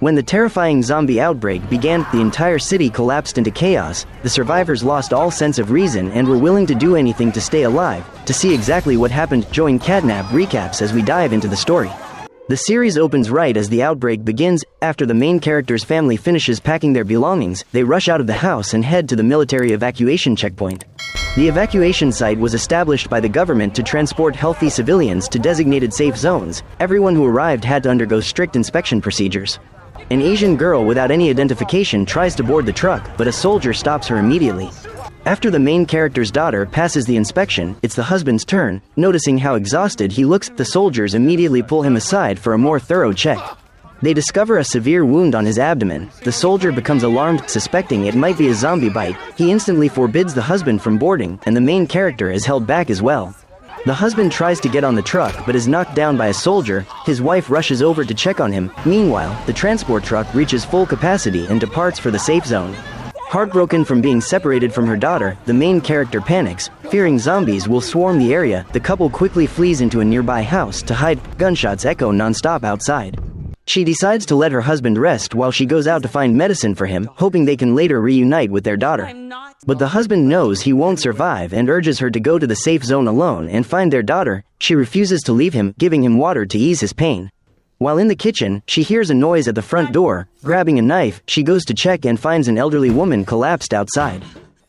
When the terrifying zombie outbreak began, the entire city collapsed into chaos. The survivors lost all sense of reason and were willing to do anything to stay alive. To see exactly what happened, join Catnap Recaps as we dive into the story. The series opens right as the outbreak begins. After the main character's family finishes packing their belongings, they rush out of the house and head to the military evacuation checkpoint. The evacuation site was established by the government to transport healthy civilians to designated safe zones. Everyone who arrived had to undergo strict inspection procedures. An Asian girl without any identification tries to board the truck, but a soldier stops her immediately. After the main character's daughter passes the inspection, it's the husband's turn. Noticing how exhausted he looks, the soldiers immediately pull him aside for a more thorough check. They discover a severe wound on his abdomen. The soldier becomes alarmed, suspecting it might be a zombie bite. He instantly forbids the husband from boarding, and the main character is held back as well. The husband tries to get on the truck but is knocked down by a soldier. His wife rushes over to check on him. Meanwhile, the transport truck reaches full capacity and departs for the safe zone. Heartbroken from being separated from her daughter, the main character panics. Fearing zombies will swarm the area, the couple quickly flees into a nearby house to hide. Gunshots echo non-stop outside. She decides to let her husband rest while she goes out to find medicine for him, hoping they can later reunite with their daughter. But the husband knows he won't survive and urges her to go to the safe zone alone and find their daughter. She refuses to leave him, giving him water to ease his pain. While in the kitchen, she hears a noise at the front door. Grabbing a knife, she goes to check and finds an elderly woman collapsed outside.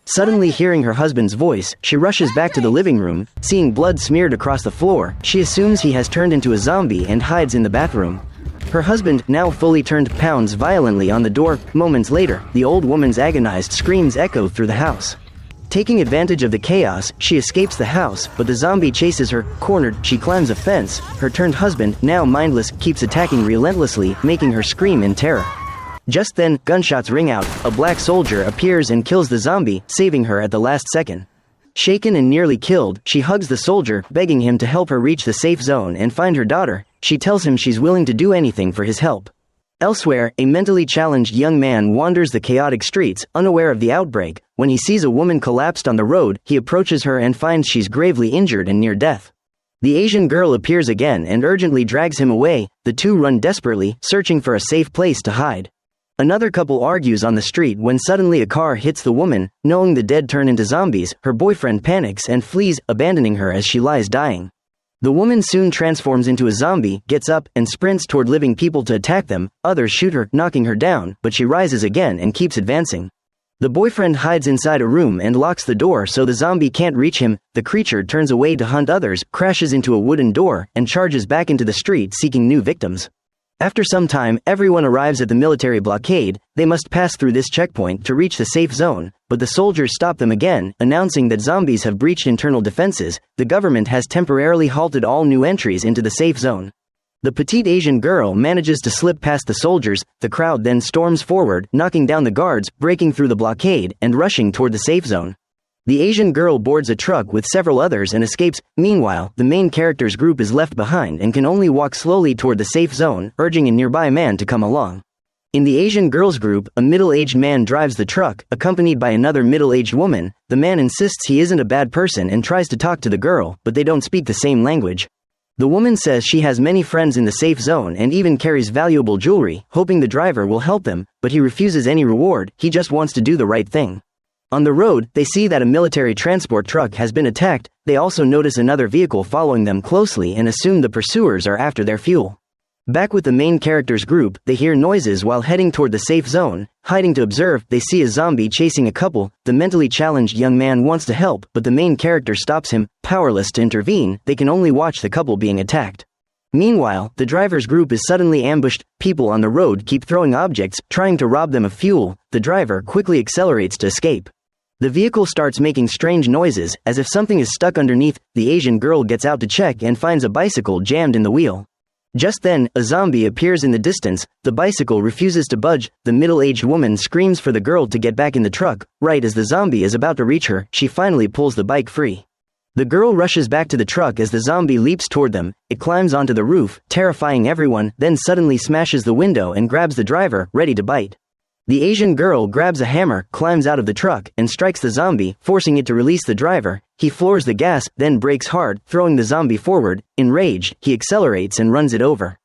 Suddenly hearing her husband's voice, she rushes back to the living room. Seeing blood smeared across the floor, she assumes he has turned into a zombie and hides in the bathroom. Her husband, now fully turned, pounds violently on the door. Moments later, the old woman's agonized screams echo through the house. Taking advantage of the chaos, she escapes the house, but the zombie chases her. Cornered, she climbs a fence. Her turned husband, now mindless, keeps attacking relentlessly, making her scream in terror. Just then, gunshots ring out. A black soldier appears and kills the zombie, saving her at the last second. Shaken and nearly killed, she hugs the soldier, begging him to help her reach the safe zone and find her daughter. She tells him she's willing to do anything for his help. Elsewhere, a mentally challenged young man wanders the chaotic streets, unaware of the outbreak. When he sees a woman collapsed on the road, he approaches her and finds she's gravely injured and near death. The Asian girl appears again and urgently drags him away. The two run desperately, searching for a safe place to hide. Another couple argues on the street when suddenly a car hits the woman. Knowing the dead turn into zombies, her boyfriend panics and flees, abandoning her as she lies dying. The woman soon transforms into a zombie, gets up, and sprints toward living people to attack them. Others shoot her, knocking her down, but she rises again and keeps advancing. The boyfriend hides inside a room and locks the door so the zombie can't reach him. The creature turns away to hunt others, crashes into a wooden door, and charges back into the street seeking new victims. After some time, everyone arrives at the military blockade. They must pass through this checkpoint to reach the safe zone, but the soldiers stop them again, announcing that zombies have breached internal defenses. The government has temporarily halted all new entries into the safe zone. The petite Asian girl manages to slip past the soldiers. The crowd then storms forward, knocking down the guards, breaking through the blockade, and rushing toward the safe zone. The Asian girl boards a truck with several others and escapes. Meanwhile, the main character's group is left behind and can only walk slowly toward the safe zone, urging a nearby man to come along. In the Asian girl's group, a middle-aged man drives the truck, accompanied by another middle-aged woman. The man insists he isn't a bad person and tries to talk to the girl, but they don't speak the same language. The woman says she has many friends in the safe zone and even carries valuable jewelry, hoping the driver will help them, but he refuses any reward. He just wants to do the right thing. On the road, they see that a military transport truck has been attacked. They also notice another vehicle following them closely and assume the pursuers are after their fuel. Back with the main character's group, they hear noises while heading toward the safe zone. Hiding to observe, they see a zombie chasing a couple. The mentally challenged young man wants to help, but the main character stops him. Powerless to intervene, they can only watch the couple being attacked. Meanwhile, the driver's group is suddenly ambushed. People on the road keep throwing objects, trying to rob them of fuel. The driver quickly accelerates to escape. The vehicle starts making strange noises, as if something is stuck underneath. The Asian girl gets out to check and finds a bicycle jammed in the wheel. Just then, a zombie appears in the distance. The bicycle refuses to budge. The middle-aged woman screams for the girl to get back in the truck. Right as the zombie is about to reach her, she finally pulls the bike free. The girl rushes back to the truck as the zombie leaps toward them. It climbs onto the roof, terrifying everyone, then suddenly smashes the window and grabs the driver, ready to bite. The Asian girl grabs a hammer, climbs out of the truck, and strikes the zombie, forcing it to release the driver. He floors the gas, then brakes hard, throwing the zombie forward. Enraged, he accelerates and runs it over.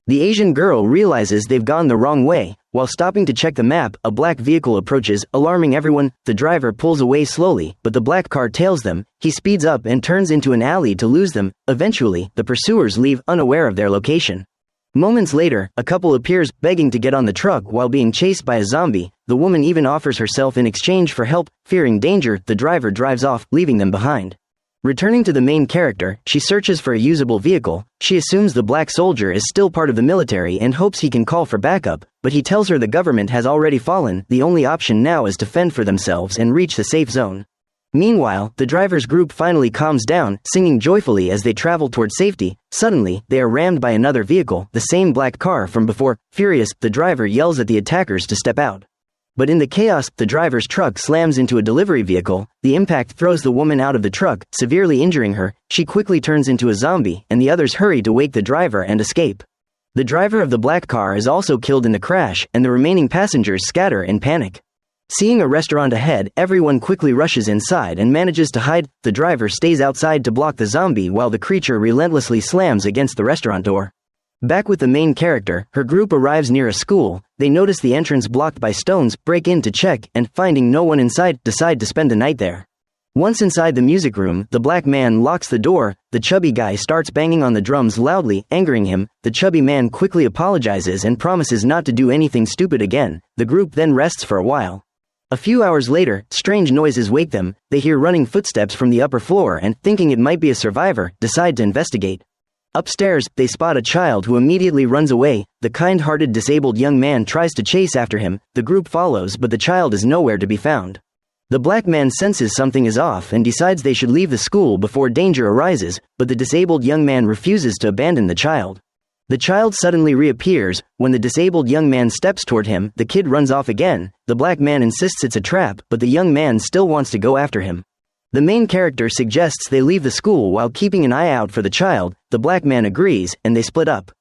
The Asian girl realizes they've gone the wrong way. While stopping to check the map, a black vehicle approaches, alarming everyone. The driver pulls away slowly, but the black car tails them. He speeds up and turns into an alley to lose them. Eventually, the pursuers leave, unaware of their location. Moments later, a couple appears, begging to get on the truck while being chased by a zombie. The woman even offers herself in exchange for help. Fearing danger, the driver drives off, leaving them behind. Returning to the main character, she searches for a usable vehicle. She assumes the black soldier is still part of the military and hopes he can call for backup, but he tells her the government has already fallen. The only option now is to fend for themselves and reach the safe zone. Meanwhile, the driver's group finally calms down, singing joyfully as they travel toward safety. Suddenly, they are rammed by another vehicle, the same black car from before. Furious, the driver yells at the attackers to step out. But in the chaos, the driver's truck slams into a delivery vehicle. The impact throws the woman out of the truck, severely injuring her. She quickly turns into a zombie, and the others hurry to wake the driver and escape. The driver of the black car is also killed in the crash, and the remaining passengers scatter in panic. Seeing a restaurant ahead, everyone quickly rushes inside and manages to hide. The driver stays outside to block the zombie while the creature relentlessly slams against the restaurant door. Back with the main character, her group arrives near a school. They notice the entrance blocked by stones, break in to check, and finding no one inside, decide to spend the night there. Once inside the music room, the black man locks the door. The chubby guy starts banging on the drums loudly, angering him. The chubby man quickly apologizes and promises not to do anything stupid again. The group then rests for a while. A few hours later, strange noises wake them. They hear running footsteps from the upper floor and, thinking it might be a survivor, decide to investigate. Upstairs, they spot a child who immediately runs away. The kind-hearted disabled young man tries to chase after him. The group follows, but the child is nowhere to be found. The black man senses something is off and decides they should leave the school before danger arises, but the disabled young man refuses to abandon the child. The child suddenly reappears. When the disabled young man steps toward him, the kid runs off again. The black man insists it's a trap, but the young man still wants to go after him. The main character suggests they leave the school while keeping an eye out for the child. The black man agrees, and they split up.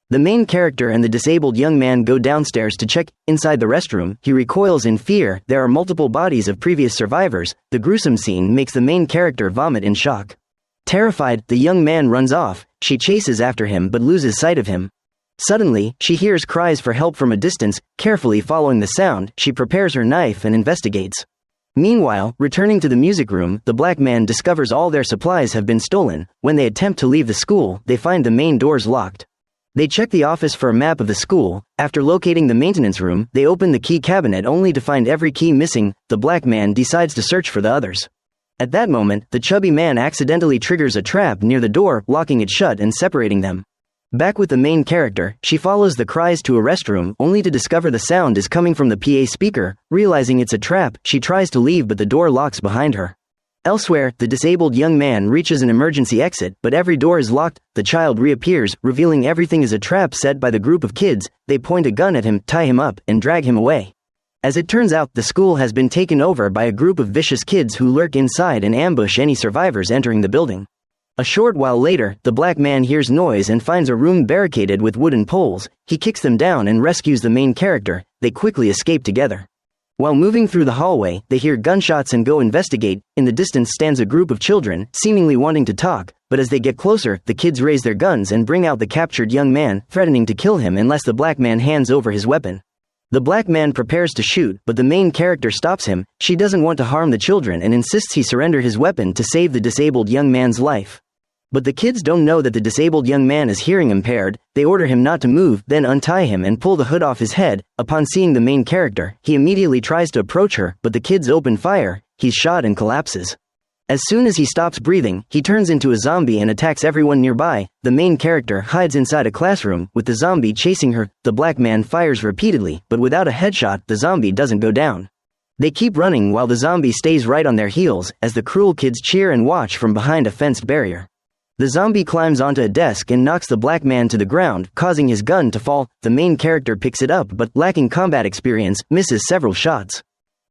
The main character and the disabled young man go downstairs to check. Inside the restroom, he recoils in fear. There are multiple bodies of previous survivors. The gruesome scene makes the main character vomit in shock. Terrified, the young man runs off. She chases after him but loses sight of him. Suddenly, she hears cries for help from a distance. Carefully following the sound, she prepares her knife and investigates. Meanwhile, returning to the music room, the black man discovers all their supplies have been stolen. When they attempt to leave the school, they find the main doors locked. They check the office for a map of the school. After locating the maintenance room, they open the key cabinet only to find every key missing. The black man decides to search for the others. At that moment, the chubby man accidentally triggers a trap near the door, locking it shut and separating them. Back with the main character, she follows the cries to a restroom, only to discover the sound is coming from the PA speaker. Realizing it's a trap, she tries to leave but the door locks behind her. Elsewhere, the disabled young man reaches an emergency exit, but every door is locked. The child reappears, revealing everything is a trap set by the group of kids. They point a gun at him, tie him up, and drag him away. As it turns out, the school has been taken over by a group of vicious kids who lurk inside and ambush any survivors entering the building. A short while later, the black man hears noise and finds a room barricaded with wooden poles. He kicks them down and rescues the main character. They quickly escape together. While moving through the hallway, they hear gunshots and go investigate. In the distance stands a group of children, seemingly wanting to talk, but as they get closer, the kids raise their guns and bring out the captured young man, threatening to kill him unless the black man hands over his weapon. The black man prepares to shoot, but the main character stops him. She doesn't want to harm the children and insists he surrender his weapon to save the disabled young man's life. But the kids don't know that the disabled young man is hearing impaired. They order him not to move, then untie him and pull the hood off his head. Upon seeing the main character, he immediately tries to approach her, but the kids open fire. He's shot and collapses. As soon as he stops breathing, he turns into a zombie and attacks everyone nearby. The main character hides inside a classroom, with the zombie chasing her. The black man fires repeatedly, but without a headshot, the zombie doesn't go down. They keep running while the zombie stays right on their heels, as the cruel kids cheer and watch from behind a fenced barrier. The zombie climbs onto a desk and knocks the black man to the ground, causing his gun to fall. The main character picks it up but, lacking combat experience, misses several shots.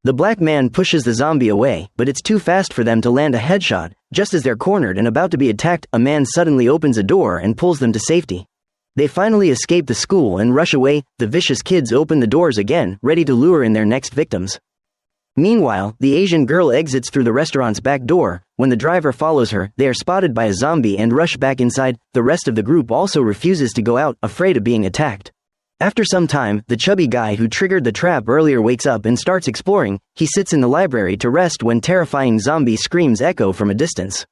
The black man pushes the zombie away, but it's too fast for them to land a headshot. Just as they're cornered and about to be attacked, a man suddenly opens a door and pulls them to safety. They finally escape the school and rush away. The vicious kids open the doors again, ready to lure in their next victims. Meanwhile, the Asian girl exits through the restaurant's back door. When the driver follows her, they are spotted by a zombie and rush back inside. The rest of the group also refuses to go out, afraid of being attacked. After some time, the chubby guy who triggered the trap earlier wakes up and starts exploring. He sits in the library to rest when terrifying zombie screams echo from a distance.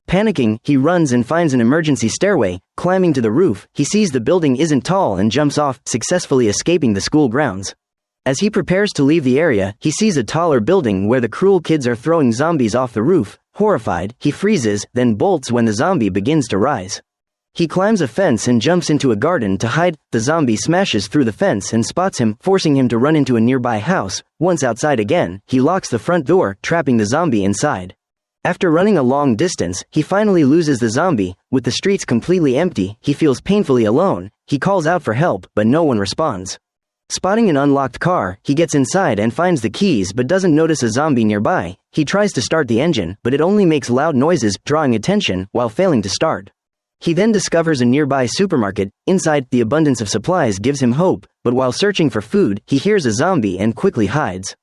Panicking, he runs and finds an emergency stairway. Climbing to the roof, he sees the building isn't tall and jumps off, successfully escaping the school grounds. As he prepares to leave the area, he sees a taller building where the cruel kids are throwing zombies off the roof. Horrified, he freezes, then bolts when the zombie begins to rise. He climbs a fence and jumps into a garden to hide. The zombie smashes through the fence and spots him, forcing him to run into a nearby house. Once outside again, he locks the front door, trapping the zombie inside. After running a long distance, he finally loses the zombie. With the streets completely empty, he feels painfully alone. He calls out for help, but no one responds. Spotting an unlocked car, he gets inside and finds the keys but doesn't notice a zombie nearby. He tries to start the engine, but it only makes loud noises, drawing attention, while failing to start. He then discovers a nearby supermarket. Inside, the abundance of supplies gives him hope, but while searching for food, he hears a zombie and quickly hides.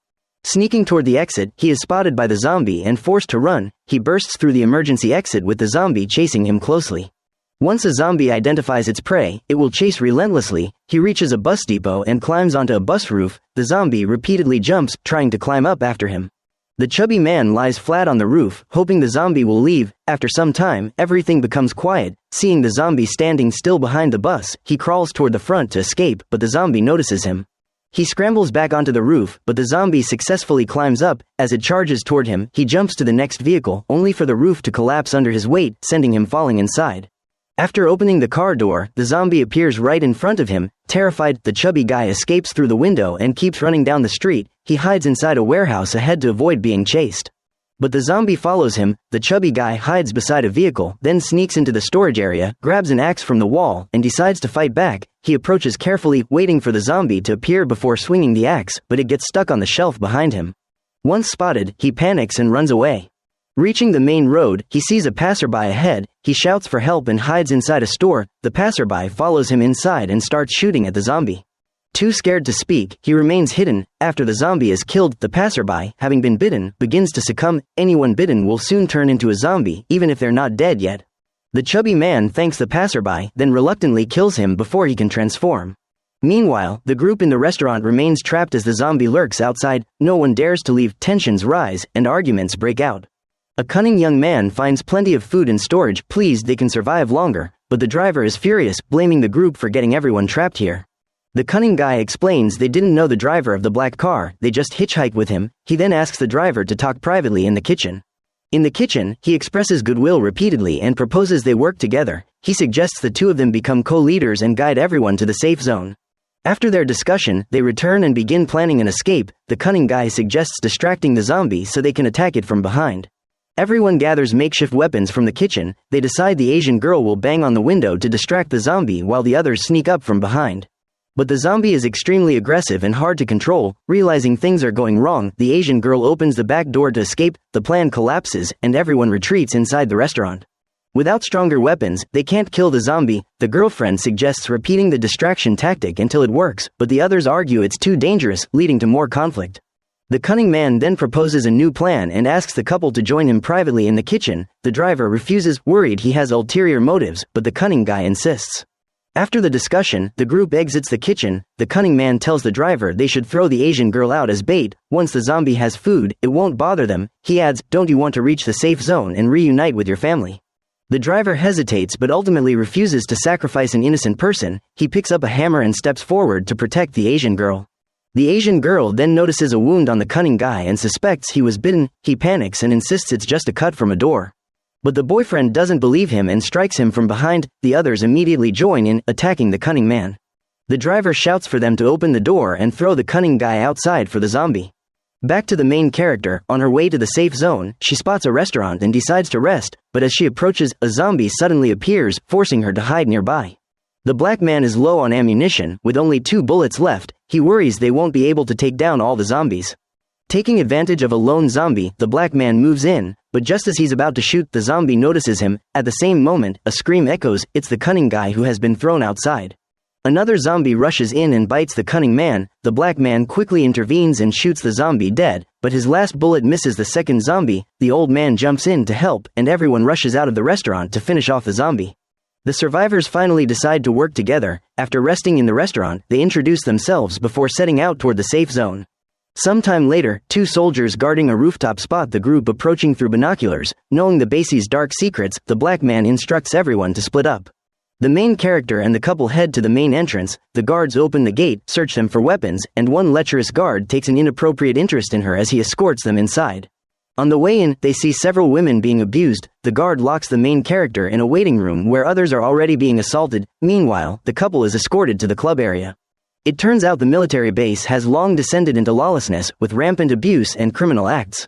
Sneaking toward the exit, he is spotted by the zombie and forced to run. He bursts through the emergency exit with the zombie chasing him closely. Once a zombie identifies its prey, it will chase relentlessly. He reaches a bus depot and climbs onto a bus roof. The zombie repeatedly jumps, trying to climb up after him. The chubby man lies flat on the roof, hoping the zombie will leave. After some time, everything becomes quiet. Seeing the zombie standing still behind the bus, he crawls toward the front to escape, but the zombie notices him. He scrambles back onto the roof, but the zombie successfully climbs up. As it charges toward him, he jumps to the next vehicle, only for the roof to collapse under his weight, sending him falling inside. After opening the car door, the zombie appears right in front of him. Terrified, the chubby guy escapes through the window and keeps running down the street. He hides inside a warehouse ahead to avoid being chased. But the zombie follows him. The chubby guy hides beside a vehicle, then sneaks into the storage area, grabs an axe from the wall, and decides to fight back. He approaches carefully, waiting for the zombie to appear before swinging the axe, but it gets stuck on the shelf behind him. Once spotted, he panics and runs away. Reaching the main road, he sees a passerby ahead. He shouts for help and hides inside a store. The passerby follows him inside and starts shooting at the zombie. Too scared to speak, he remains hidden. After the zombie is killed, the passerby, having been bitten, begins to succumb. Anyone bitten will soon turn into a zombie, even if they're not dead yet. The chubby man thanks the passerby, then reluctantly kills him before he can transform. Meanwhile, the group in the restaurant remains trapped as the zombie lurks outside. No one dares to leave. Tensions rise, and arguments break out. A cunning young man finds plenty of food in storage, pleased they can survive longer, but the driver is furious, blaming the group for getting everyone trapped here. The cunning guy explains they didn't know the driver of the black car, they just hitchhiked with him. He then asks the driver to talk privately in the kitchen. In the kitchen, he expresses goodwill repeatedly and proposes they work together. He suggests the two of them become co-leaders and guide everyone to the safe zone. After their discussion, they return and begin planning an escape. The cunning guy suggests distracting the zombie so they can attack it from behind. Everyone gathers makeshift weapons from the kitchen. They decide the Asian girl will bang on the window to distract the zombie while the others sneak up from behind. But the zombie is extremely aggressive and hard to control. Realizing things are going wrong, the Asian girl opens the back door to escape. The plan collapses, and everyone retreats inside the restaurant. Without stronger weapons, they can't kill the zombie. The girlfriend suggests repeating the distraction tactic until it works, but the others argue it's too dangerous, leading to more conflict. The cunning man then proposes a new plan and asks the couple to join him privately in the kitchen. The driver refuses, worried he has ulterior motives, but the cunning guy insists. After the discussion, the group exits the kitchen. The cunning man tells the driver they should throw the Asian girl out as bait. Once the zombie has food, it won't bother them. He adds, "Don't you want to reach the safe zone and reunite with your family?" The driver hesitates but ultimately refuses to sacrifice an innocent person. He picks up a hammer and steps forward to protect the Asian girl. The Asian girl then notices a wound on the cunning guy and suspects he was bitten. He panics and insists it's just a cut from a door. But the boyfriend doesn't believe him and strikes him from behind. The others immediately join in, attacking the cunning man. The driver shouts for them to open the door and throw the cunning guy outside for the zombie. Back to the main character. On her way to the safe zone, she spots a restaurant and decides to rest, but as she approaches, a zombie suddenly appears, forcing her to hide nearby. The black man is low on ammunition, with only 2 bullets left. He worries they won't be able to take down all the zombies. Taking advantage of a lone zombie, the black man moves in, but just as he's about to shoot, the zombie notices him. At the same moment, a scream echoes. It's the cunning guy who has been thrown outside. Another zombie rushes in and bites the cunning man. The black man quickly intervenes and shoots the zombie dead. but his last bullet misses the second zombie. The old man jumps in to help, and everyone rushes out of the restaurant to finish off the zombie. The survivors finally decide to work together. After resting in the restaurant, they introduce themselves before setting out toward the safe zone. Sometime later, two soldiers guarding a rooftop spot the group approaching through binoculars. Knowing the base's dark secrets, the black man instructs everyone to split up. The main character and the couple head to the main entrance. The guards open the gate, search them for weapons, and one lecherous guard takes an inappropriate interest in her as he escorts them inside. On the way in, they see several women being abused. The guard locks the main character in a waiting room where others are already being assaulted. Meanwhile, the couple is escorted to the club area. It turns out the military base has long descended into lawlessness, with rampant abuse and criminal acts.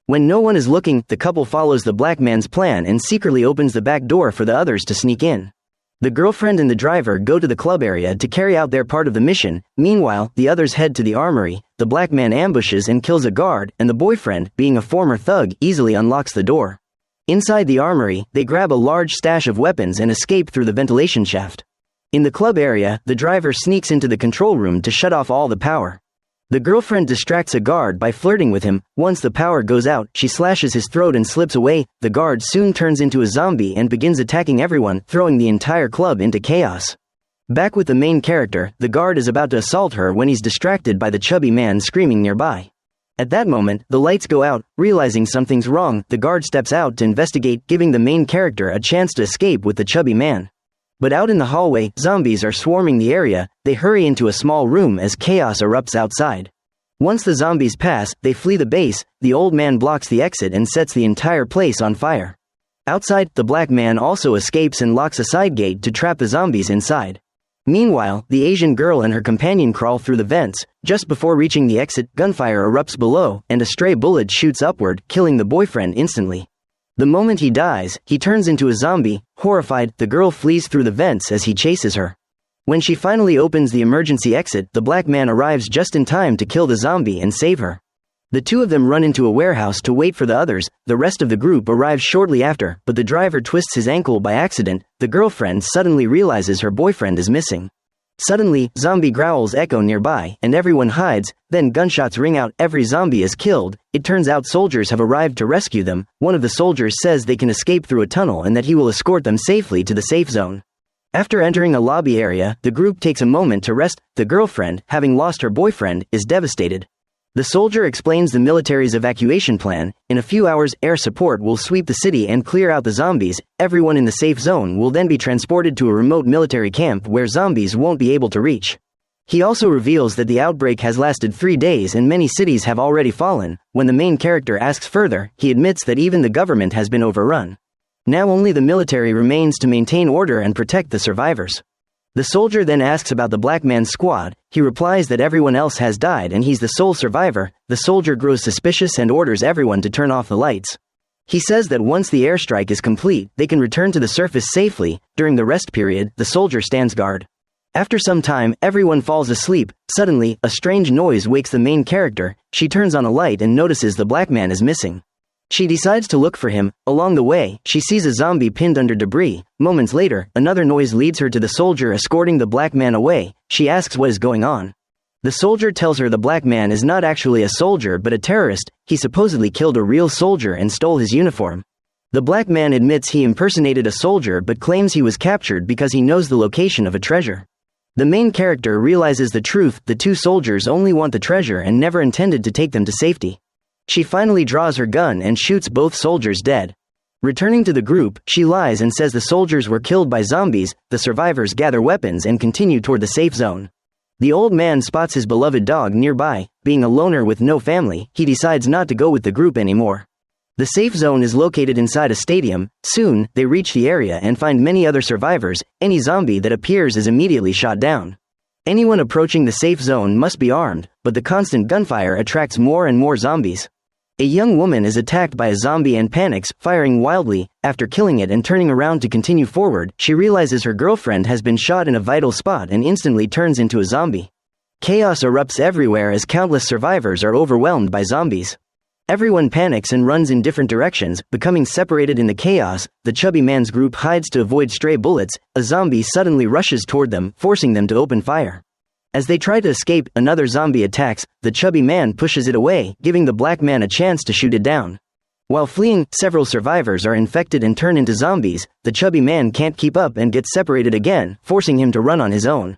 When no one is looking, the couple follows the black man's plan and secretly opens the back door for the others to sneak in. The girlfriend and the driver go to the club area to carry out their part of the mission. Meanwhile, the others head to the armory. The black man ambushes and kills a guard, and the boyfriend, being a former thug, easily unlocks the door. Inside the armory, they grab a large stash of weapons and escape through the ventilation shaft. In the club area, the driver sneaks into the control room to shut off all the power. The girlfriend distracts a guard by flirting with him. Once the power goes out, she slashes his throat and slips away. The guard soon turns into a zombie and begins attacking everyone, throwing the entire club into chaos. Back with the main character, the guard is about to assault her when he's distracted by the chubby man screaming nearby. At that moment, the lights go out. Realizing something's wrong, the guard steps out to investigate, giving the main character a chance to escape with the chubby man. But out in the hallway, zombies are swarming the area. They hurry into a small room as chaos erupts outside. Once the zombies pass, they flee the base. The old man blocks the exit and sets the entire place on fire. Outside, the black man also escapes and locks a side gate to trap the zombies inside. Meanwhile, the Asian girl and her companion crawl through the vents. Just before reaching the exit, gunfire erupts below, and a stray bullet shoots upward, killing the boyfriend instantly. The moment he dies, he turns into a zombie. Horrified, the girl flees through the vents as he chases her. When she finally opens the emergency exit, the black man arrives just in time to kill the zombie and save her. The two of them run into a warehouse to wait for the others. The rest of the group arrives shortly after, but the driver twists his ankle by accident. The girlfriend suddenly realizes her boyfriend is missing. Suddenly, zombie growls echo nearby, and everyone hides. Then gunshots ring out. Every zombie is killed. It turns out soldiers have arrived to rescue them. One of the soldiers says they can escape through a tunnel and that he will escort them safely to the safe zone. After entering a lobby area, the group takes a moment to rest. The girlfriend, having lost her boyfriend, is devastated. The soldier explains the military's evacuation plan. In a few hours, air support will sweep the city and clear out the zombies. Everyone in the safe zone will then be transported to a remote military camp where zombies won't be able to reach. He also reveals that the outbreak has lasted 3 days and many cities have already fallen. When the main character asks further, he admits that even the government has been overrun. Now only the military remains to maintain order and protect the survivors. The soldier then asks about the black man's squad. He replies that everyone else has died and he's the sole survivor. The soldier grows suspicious and orders everyone to turn off the lights. He says that once the airstrike is complete, they can return to the surface safely. During the rest period, the soldier stands guard. After some time, everyone falls asleep. Suddenly, a strange noise wakes the main character. She turns on a light and notices the black man is missing. She decides to look for him. Along the way, she sees a zombie pinned under debris. Moments later, another noise leads her to the soldier escorting the black man away. She asks what is going on. The soldier tells her the black man is not actually a soldier but a terrorist. He supposedly killed a real soldier and stole his uniform. The black man admits he impersonated a soldier but claims he was captured because he knows the location of a treasure. The main character realizes the truth. The two soldiers only want the treasure and never intended to take them to safety. She finally draws her gun and shoots both soldiers dead. Returning to the group, she lies and says the soldiers were killed by zombies. The survivors gather weapons and continue toward the safe zone. The old man spots his beloved dog nearby. Being a loner with no family, he decides not to go with the group anymore. The safe zone is located inside a stadium. Soon, they reach the area and find many other survivors. Any zombie that appears is immediately shot down. Anyone approaching the safe zone must be armed, but the constant gunfire attracts more and more zombies. A young woman is attacked by a zombie and panics, firing wildly. After killing it and turning around to continue forward, she realizes her girlfriend has been shot in a vital spot and instantly turns into a zombie. Chaos erupts everywhere as countless survivors are overwhelmed by zombies. Everyone panics and runs in different directions, becoming separated in the chaos. The chubby man's group hides to avoid stray bullets. A zombie suddenly rushes toward them, forcing them to open fire. As they try to escape, another zombie attacks. The chubby man pushes it away, giving the black man a chance to shoot it down. While fleeing, several survivors are infected and turn into zombies. The chubby man can't keep up and gets separated again, forcing him to run on his own.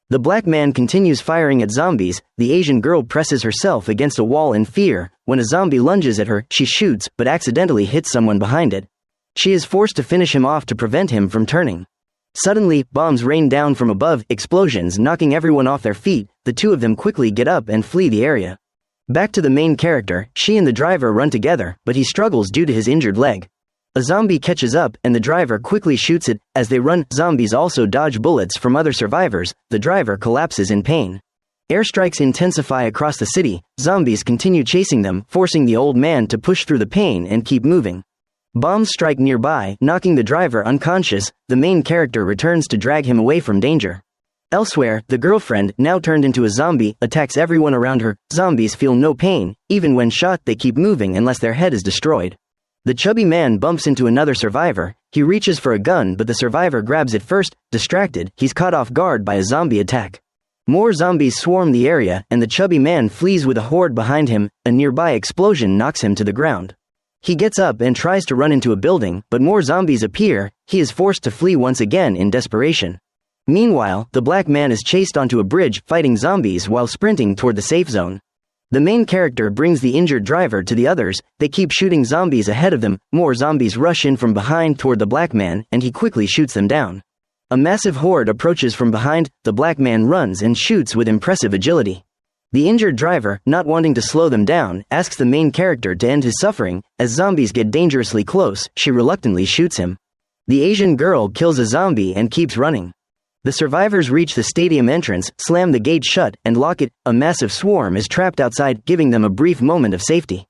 The black man continues firing at zombies. The Asian girl presses herself against a wall in fear. When a zombie lunges at her, she shoots, but accidentally hits someone behind it. She is forced to finish him off to prevent him from turning. Suddenly, bombs rain down from above, explosions knocking everyone off their feet. The two of them quickly get up and flee the area. Back to the main character, she and the driver run together, but he struggles due to his injured leg. A zombie catches up, and the driver quickly shoots it. As they run, zombies also dodge bullets from other survivors. The driver collapses in pain. Airstrikes intensify across the city. Zombies continue chasing them, forcing the old man to push through the pain and keep moving. Bombs strike nearby, knocking the driver unconscious. The main character returns to drag him away from danger. Elsewhere, the girlfriend, now turned into a zombie, attacks everyone around her. Zombies feel no pain. Even when shot, they keep moving unless their head is destroyed. The chubby man bumps into another survivor. He reaches for a gun, but the survivor grabs it first. Distracted, he's caught off guard by a zombie attack. More zombies swarm the area, and the chubby man flees with a horde behind him. A nearby explosion knocks him to the ground. He gets up and tries to run into a building, but more zombies appear. He is forced to flee once again in desperation. Meanwhile, the black man is chased onto a bridge, fighting zombies while sprinting toward the safe zone. The main character brings the injured driver to the others. They keep shooting zombies ahead of them. More zombies rush in from behind toward the black man, and he quickly shoots them down. A massive horde approaches from behind. The black man runs and shoots with impressive agility. The injured driver, not wanting to slow them down, asks the main character to end his suffering. As zombies get dangerously close, she reluctantly shoots him. The Asian girl kills a zombie and keeps running. The survivors reach the stadium entrance, slam the gate shut, and lock it. A massive swarm is trapped outside, giving them a brief moment of safety.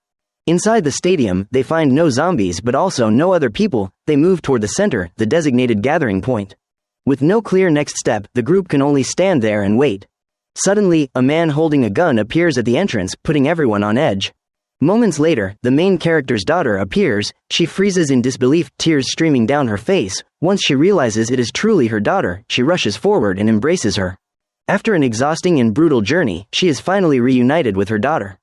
Inside the stadium, they find no zombies but also no other people. They move toward the center, the designated gathering point. With no clear next step, the group can only stand there and wait. Suddenly, a man holding a gun appears at the entrance, putting everyone on edge. Moments later, the main character's daughter appears. She freezes in disbelief, tears streaming down her face. Once she realizes it is truly her daughter, she rushes forward and embraces her. After an exhausting and brutal journey, she is finally reunited with her daughter.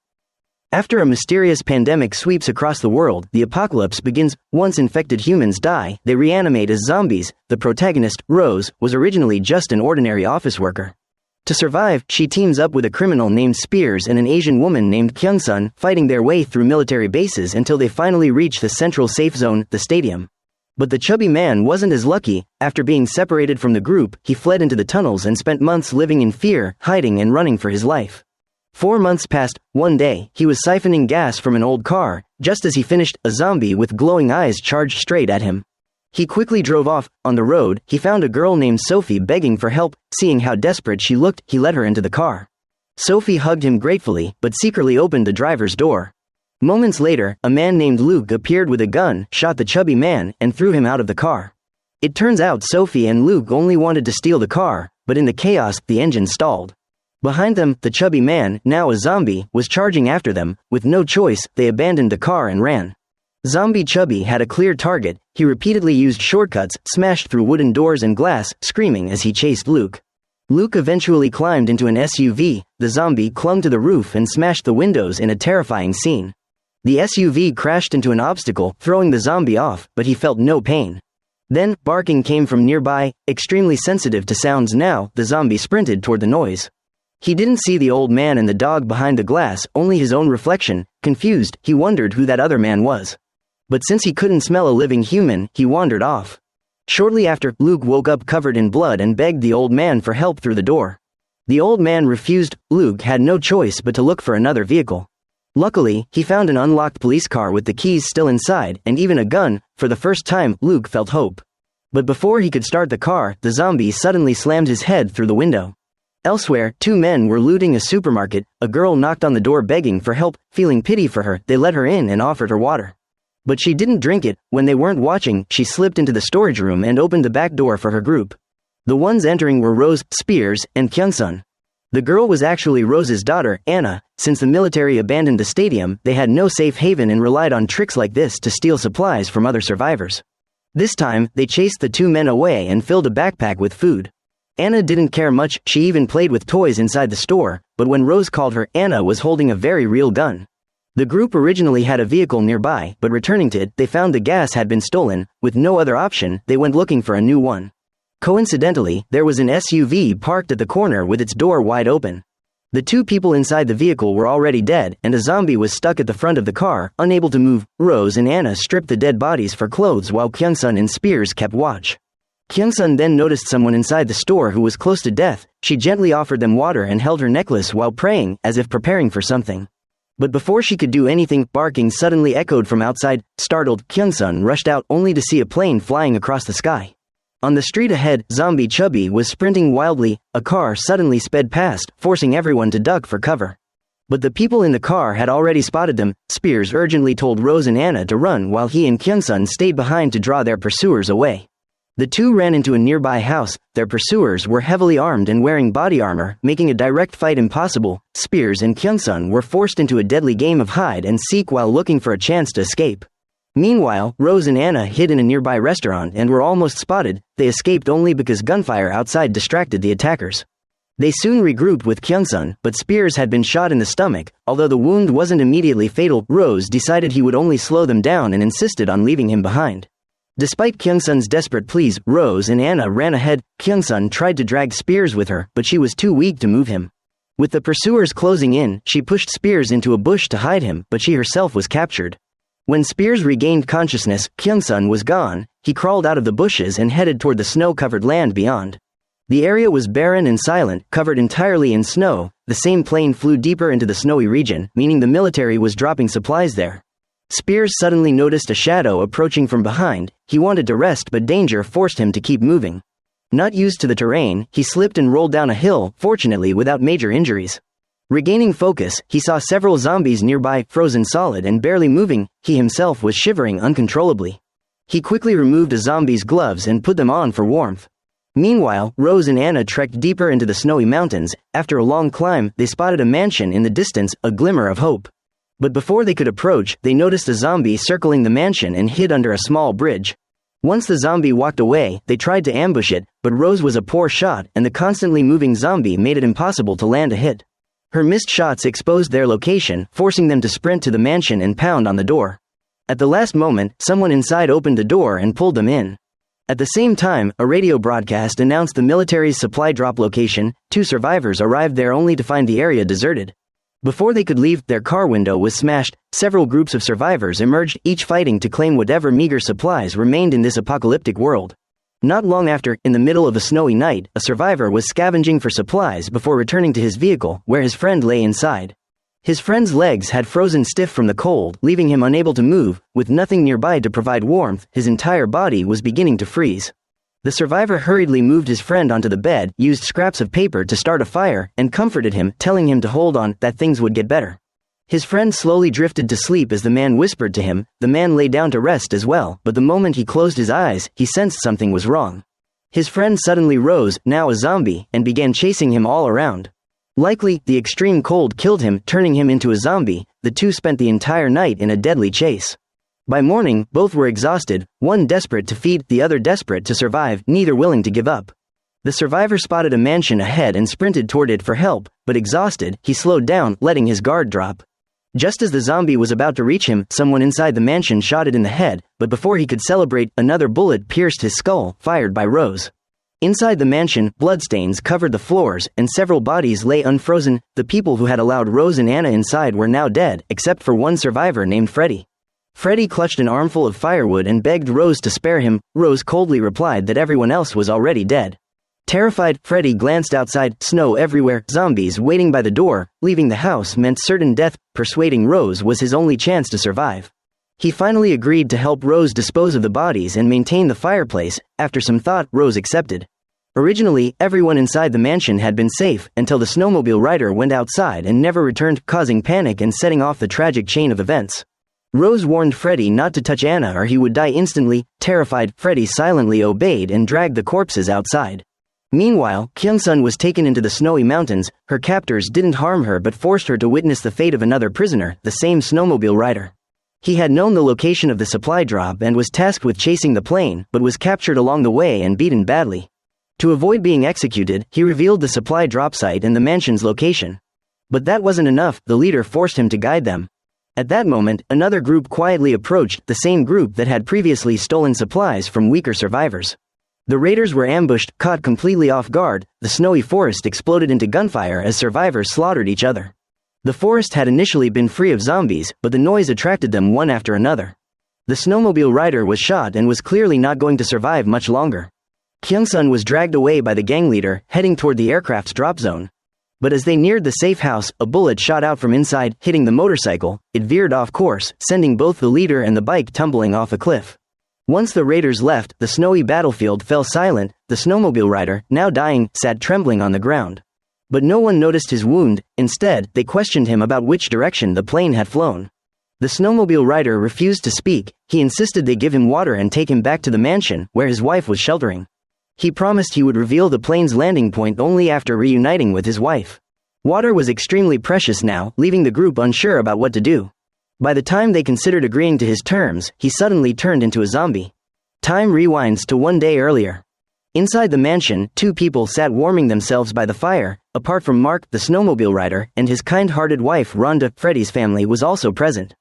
After a mysterious pandemic sweeps across the world, the apocalypse begins. Once infected humans die, they reanimate as zombies. The protagonist, Rose, was originally just an ordinary office worker. To survive, she teams up with a criminal named Spears and an Asian woman named Kyungsun, fighting their way through military bases until they finally reach the central safe zone, the stadium. But the chubby man wasn't as lucky. After being separated from the group, he fled into the tunnels and spent months living in fear, hiding and running for his life. 4 months passed. One day, he was siphoning gas from an old car. Just as he finished, a zombie with glowing eyes charged straight at him. He quickly drove off. On the road, he found a girl named Sophie begging for help. Seeing how desperate she looked, he let her into the car. Sophie hugged him gratefully, but secretly opened the driver's door. Moments later, a man named Luke appeared with a gun, shot the chubby man, and threw him out of the car. It turns out Sophie and Luke only wanted to steal the car, but in the chaos, the engine stalled. Behind them, the chubby man, now a zombie, was charging after them. With no choice, they abandoned the car and ran. Zombie Chubby had a clear target. He repeatedly used shortcuts, smashed through wooden doors and glass, screaming as he chased Luke. Luke eventually climbed into an SUV. The zombie clung to the roof and smashed the windows in a terrifying scene. The SUV crashed into an obstacle, throwing the zombie off, but he felt no pain. Then, barking came from nearby. Extremely sensitive to sounds now, the zombie sprinted toward the noise. He didn't see the old man and the dog behind the glass, only his own reflection. Confused, he wondered who that other man was. But since he couldn't smell a living human, he wandered off. Shortly after, Luke woke up covered in blood and begged the old man for help through the door. The old man refused. Luke had no choice but to look for another vehicle. Luckily, he found an unlocked police car with the keys still inside, and even a gun. For the first time, Luke felt hope. But before he could start the car, the zombie suddenly slammed his head through the window. Elsewhere, 2 men were looting a supermarket. A girl knocked on the door begging for help. Feeling pity for her, they let her in and offered her water. But she didn't drink it. When they weren't watching, she slipped into the storage room and opened the back door for her group. The ones entering were Rose, Spears, and Kyungsun. The girl was actually Rose's daughter, Anna. Since the military abandoned the stadium, they had no safe haven and relied on tricks like this to steal supplies from other survivors. This time, they chased the 2 men away and filled a backpack with food. Anna didn't care much, she even played with toys inside the store, but when Rose called her, Anna was holding a very real gun. The group originally had a vehicle nearby, but returning to it, they found the gas had been stolen. With no other option, they went looking for a new one. Coincidentally, there was an SUV parked at the corner with its door wide open. The two people inside the vehicle were already dead, and a zombie was stuck at the front of the car, unable to move. Rose and Anna stripped the dead bodies for clothes while Kyungsun and Spears kept watch. Kyungsun then noticed someone inside the store who was close to death. She gently offered them water and held her necklace while praying, as if preparing for something. But before she could do anything, barking suddenly echoed from outside. Startled, Kyungsun rushed out only to see a plane flying across the sky. On the street ahead, Zombie Chubby was sprinting wildly. A car suddenly sped past, forcing everyone to duck for cover. But the people in the car had already spotted them. Spears urgently told Rose and Anna to run while he and Kyungsun stayed behind to draw their pursuers away. The two ran into a nearby house. Their pursuers were heavily armed and wearing body armor, making a direct fight impossible. Spears and Kyungsun were forced into a deadly game of hide and seek while looking for a chance to escape. Meanwhile, Rose and Anna hid in a nearby restaurant and were almost spotted. They escaped only because gunfire outside distracted the attackers. They soon regrouped with Kyungsun, but Spears had been shot in the stomach. Although the wound wasn't immediately fatal, Rose decided he would only slow them down and insisted on leaving him behind. Despite Kyungsun's desperate pleas, Rose and Anna ran ahead. Kyungsun tried to drag Spears with her, but she was too weak to move him. With the pursuers closing in, she pushed Spears into a bush to hide him, but she herself was captured. When Spears regained consciousness, Kyungsun was gone. He crawled out of the bushes and headed toward the snow-covered land beyond. The area was barren and silent, covered entirely in snow. The same plane flew deeper into the snowy region, meaning the military was dropping supplies there. Spears suddenly noticed a shadow approaching from behind. He wanted to rest, but danger forced him to keep moving. Not used to the terrain, he slipped and rolled down a hill, fortunately without major injuries. Regaining focus, he saw several zombies nearby, frozen solid and barely moving. He himself was shivering uncontrollably. He quickly removed a zombie's gloves and put them on for warmth. Meanwhile, Rose and Anna trekked deeper into the snowy mountains. After a long climb, they spotted a mansion in the distance, a glimmer of hope. But before they could approach, they noticed a zombie circling the mansion and hid under a small bridge. Once the zombie walked away, they tried to ambush it, but Rose was a poor shot, and the constantly moving zombie made it impossible to land a hit. Her missed shots exposed their location, forcing them to sprint to the mansion and pound on the door. At the last moment, someone inside opened the door and pulled them in. At the same time, a radio broadcast announced the military's supply drop location. 2 survivors arrived there only to find the area deserted. Before they could leave, their car window was smashed. Several groups of survivors emerged, each fighting to claim whatever meager supplies remained in this apocalyptic world. Not long after, in the middle of a snowy night, a survivor was scavenging for supplies before returning to his vehicle, where his friend lay inside. His friend's legs had frozen stiff from the cold, leaving him unable to move. With nothing nearby to provide warmth, his entire body was beginning to freeze. The survivor hurriedly moved his friend onto the bed, used scraps of paper to start a fire, and comforted him, telling him to hold on, that things would get better. His friend slowly drifted to sleep as the man whispered to him. The man lay down to rest as well, but the moment he closed his eyes, he sensed something was wrong. His friend suddenly rose, now a zombie, and began chasing him all around. Likely, the extreme cold killed him, turning him into a zombie. The two spent the entire night in a deadly chase. By morning, both were exhausted, one desperate to feed, the other desperate to survive, neither willing to give up. The survivor spotted a mansion ahead and sprinted toward it for help, but exhausted, he slowed down, letting his guard drop. Just as the zombie was about to reach him, someone inside the mansion shot it in the head, but before he could celebrate, another bullet pierced his skull, fired by Rose. Inside the mansion, bloodstains covered the floors, and several bodies lay unfrozen. The people who had allowed Rose and Anna inside were now dead, except for one survivor named Freddy. Freddy clutched an armful of firewood and begged Rose to spare him. Rose coldly replied that everyone else was already dead. Terrified, Freddy glanced outside, snow everywhere, zombies waiting by the door. Leaving the house meant certain death. Persuading Rose was his only chance to survive. He finally agreed to help Rose dispose of the bodies and maintain the fireplace. After some thought, Rose accepted. Originally, everyone inside the mansion had been safe, until the snowmobile rider went outside and never returned, causing panic and setting off the tragic chain of events. Rose warned Freddy not to touch Anna or he would die instantly. Terrified, Freddy silently obeyed and dragged the corpses outside. Meanwhile, Kyungsun was taken into the snowy mountains. Her captors didn't harm her but forced her to witness the fate of another prisoner, the same snowmobile rider. He had known the location of the supply drop and was tasked with chasing the plane, but was captured along the way and beaten badly. To avoid being executed, he revealed the supply drop site and the mansion's location. But that wasn't enough, the leader forced him to guide them. At that moment, another group quietly approached, the same group that had previously stolen supplies from weaker survivors. The raiders were ambushed, caught completely off guard. The snowy forest exploded into gunfire as survivors slaughtered each other. The forest had initially been free of zombies, but the noise attracted them one after another. The snowmobile rider was shot and was clearly not going to survive much longer. Kyungsun was dragged away by the gang leader, heading toward the aircraft's drop zone. But as they neared the safe house, a bullet shot out from inside, hitting the motorcycle. It veered off course, sending both the leader and the bike tumbling off a cliff. Once the raiders left, the snowy battlefield fell silent. The snowmobile rider, now dying, sat trembling on the ground. But no one noticed his wound. Instead, they questioned him about which direction the plane had flown. The snowmobile rider refused to speak. He insisted they give him water and take him back to the mansion, where his wife was sheltering. He promised he would reveal the plane's landing point only after reuniting with his wife. Water was extremely precious now, leaving the group unsure about what to do. By the time they considered agreeing to his terms, he suddenly turned into a zombie. Time rewinds to one day earlier. Inside the mansion, two people sat warming themselves by the fire. Apart from Mark, the snowmobile rider, and his kind-hearted wife Rhonda, Freddy's family was also present.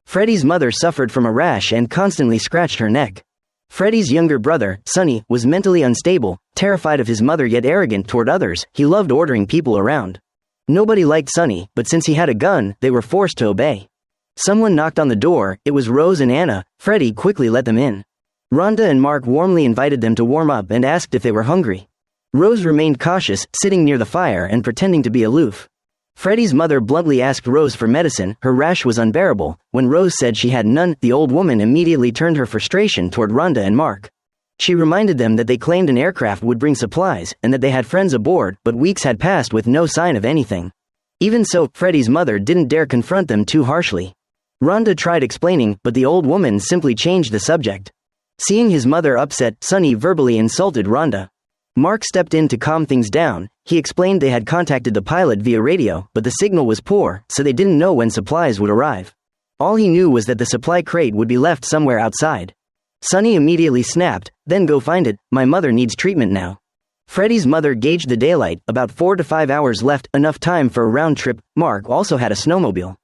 Freddy's mother suffered from a rash and constantly scratched her neck. Freddy's younger brother, Sonny, was mentally unstable, terrified of his mother yet arrogant toward others. He loved ordering people around. Nobody liked Sonny, but since he had a gun, they were forced to obey. Someone knocked on the door. It was Rose and Anna. Freddy quickly let them in. Rhonda and Mark warmly invited them to warm up and asked if they were hungry. Rose remained cautious, sitting near the fire and pretending to be aloof. Freddy's mother bluntly asked Rose for medicine. Her rash was unbearable. When Rose said she had none, the old woman immediately turned her frustration toward Rhonda and Mark. She reminded them that they claimed an aircraft would bring supplies, and that they had friends aboard, but weeks had passed with no sign of anything. Even so, Freddy's mother didn't dare confront them too harshly. Rhonda tried explaining, but the old woman simply changed the subject. Seeing his mother upset, Sonny verbally insulted Rhonda. Mark stepped in to calm things down. He explained they had contacted the pilot via radio, but the signal was poor, so they didn't know when supplies would arrive. All he knew was that the supply crate would be left somewhere outside. Sonny immediately snapped, "Then go find it, my mother needs treatment now." Freddy's mother gauged the daylight, about 4 to 5 hours left, enough time for a round trip. Mark also had a snowmobile.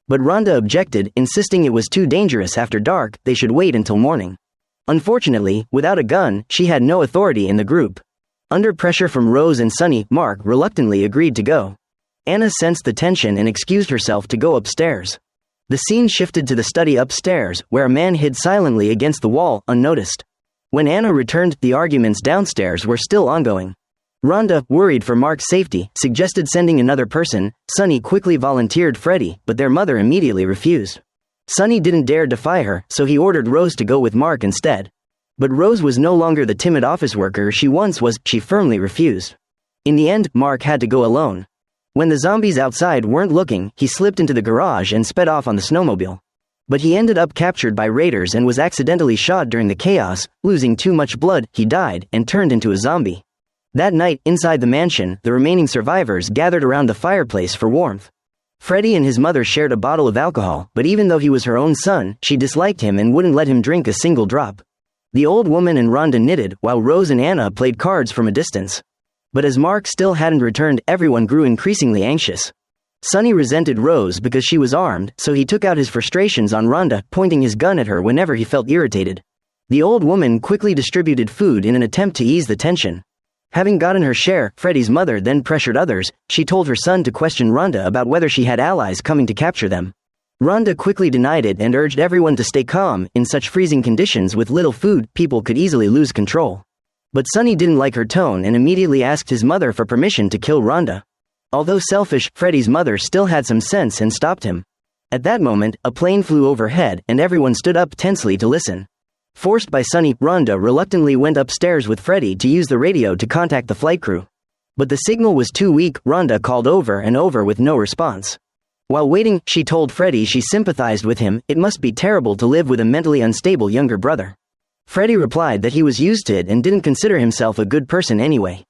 But Rhonda objected, insisting it was too dangerous after dark, they should wait until morning. Unfortunately, without a gun, she had no authority in the group. Under pressure from Rose and Sonny, Mark reluctantly agreed to go. Anna sensed the tension and excused herself to go upstairs. The scene shifted to the study upstairs, where a man hid silently against the wall, unnoticed. When Anna returned, the arguments downstairs were still ongoing. Rhonda, worried for Mark's safety, suggested sending another person. Sonny quickly volunteered Freddy, but their mother immediately refused. Sonny didn't dare defy her, so he ordered Rose to go with Mark instead. But Rose was no longer the timid office worker she once was. She firmly refused. In the end, Mark had to go alone. When the zombies outside weren't looking, he slipped into the garage and sped off on the snowmobile. But he ended up captured by raiders and was accidentally shot during the chaos. Losing too much blood, he died and turned into a zombie. That night, inside the mansion, the remaining survivors gathered around the fireplace for warmth. Freddy and his mother shared a bottle of alcohol, but even though he was her own son, she disliked him and wouldn't let him drink a single drop. The old woman and Rhonda knitted, while Rose and Anna played cards from a distance. But as Mark still hadn't returned, everyone grew increasingly anxious. Sonny resented Rose because she was armed, so he took out his frustrations on Rhonda, pointing his gun at her whenever he felt irritated. The old woman quickly distributed food in an attempt to ease the tension. Having gotten her share, Freddy's mother then pressured others. She told her son to question Rhonda about whether she had allies coming to capture them. Rhonda quickly denied it and urged everyone to stay calm. In such freezing conditions with little food, people could easily lose control. But Sonny didn't like her tone and immediately asked his mother for permission to kill Rhonda. Although selfish, Freddy's mother still had some sense and stopped him. At that moment, a plane flew overhead and everyone stood up tensely to listen. Forced by Sonny, Rhonda reluctantly went upstairs with Freddy to use the radio to contact the flight crew. But the signal was too weak. Rhonda called over and over with no response. While waiting, she told Freddy she sympathized with him. It must be terrible to live with a mentally unstable younger brother. Freddy replied that he was used to it and didn't consider himself a good person anyway.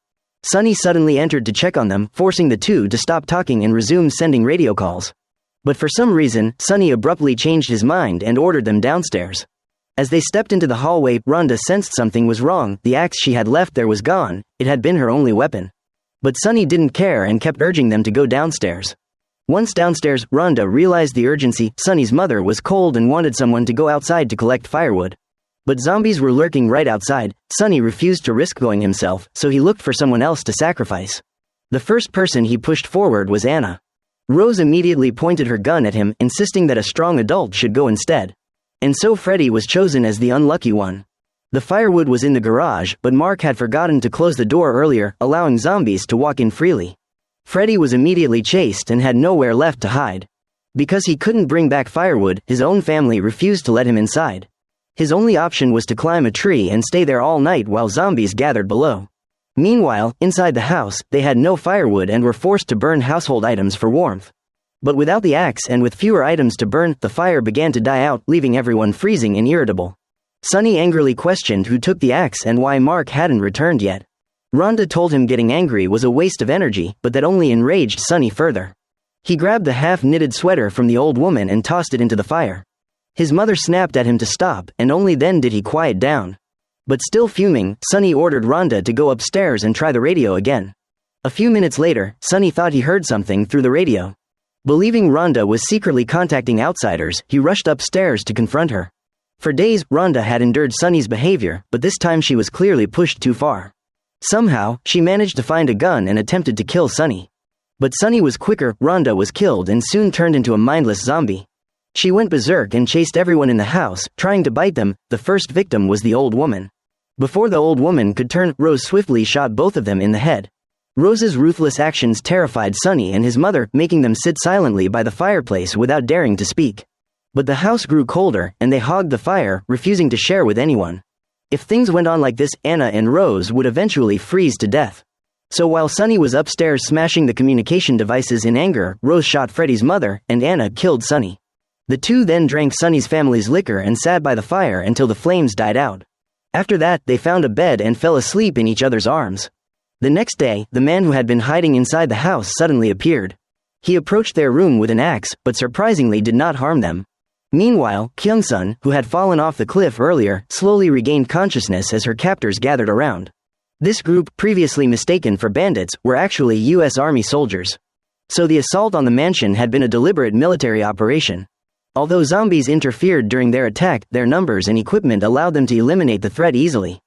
Sonny suddenly entered to check on them, forcing the two to stop talking and resume sending radio calls. But for some reason, Sonny abruptly changed his mind and ordered them downstairs. As they stepped into the hallway, Rhonda sensed something was wrong. The axe she had left there was gone. It had been her only weapon. But Sunny didn't care and kept urging them to go downstairs. Once downstairs, Rhonda realized the urgency. Sunny's mother was cold and wanted someone to go outside to collect firewood. But zombies were lurking right outside. Sunny refused to risk going himself, so he looked for someone else to sacrifice. The first person he pushed forward was Anna. Rose immediately pointed her gun at him, insisting that a strong adult should go instead. And so Freddy was chosen as the unlucky one. The firewood was in the garage, but Mark had forgotten to close the door earlier, allowing zombies to walk in freely. Freddy was immediately chased and had nowhere left to hide. Because he couldn't bring back firewood, his own family refused to let him inside. His only option was to climb a tree and stay there all night while zombies gathered below. Meanwhile, inside the house, they had no firewood and were forced to burn household items for warmth. But without the axe and with fewer items to burn, the fire began to die out, leaving everyone freezing and irritable. Sunny angrily questioned who took the axe and why Mark hadn't returned yet. Rhonda told him getting angry was a waste of energy, but that only enraged Sunny further. He grabbed the half-knitted sweater from the old woman and tossed it into the fire. His mother snapped at him to stop, and only then did he quiet down. But still fuming, Sunny ordered Rhonda to go upstairs and try the radio again. A few minutes later, Sunny thought he heard something through the radio. Believing Rhonda was secretly contacting outsiders, he rushed upstairs to confront her. For days, Rhonda had endured Sunny's behavior, but this time she was clearly pushed too far. Somehow, she managed to find a gun and attempted to kill Sunny. But Sunny was quicker. Rhonda was killed and soon turned into a mindless zombie. She went berserk and chased everyone in the house, trying to bite them. The first victim was the old woman. Before the old woman could turn, Rose swiftly shot both of them in the head. Rose's ruthless actions terrified Sunny and his mother, making them sit silently by the fireplace without daring to speak. But the house grew colder, and they hogged the fire, refusing to share with anyone. If things went on like this, Anna and Rose would eventually freeze to death. So while Sunny was upstairs smashing the communication devices in anger, Rose shot Freddy's mother, and Anna killed Sunny. The two then drank Sunny's family's liquor and sat by the fire until the flames died out. After that, they found a bed and fell asleep in each other's arms. The next day, the man who had been hiding inside the house suddenly appeared. He approached their room with an axe, but surprisingly did not harm them. Meanwhile, Kyungsun, who had fallen off the cliff earlier, slowly regained consciousness as her captors gathered around. This group, previously mistaken for bandits, were actually U.S. Army soldiers. So the assault on the mansion had been a deliberate military operation. Although zombies interfered during their attack, their numbers and equipment allowed them to eliminate the threat easily.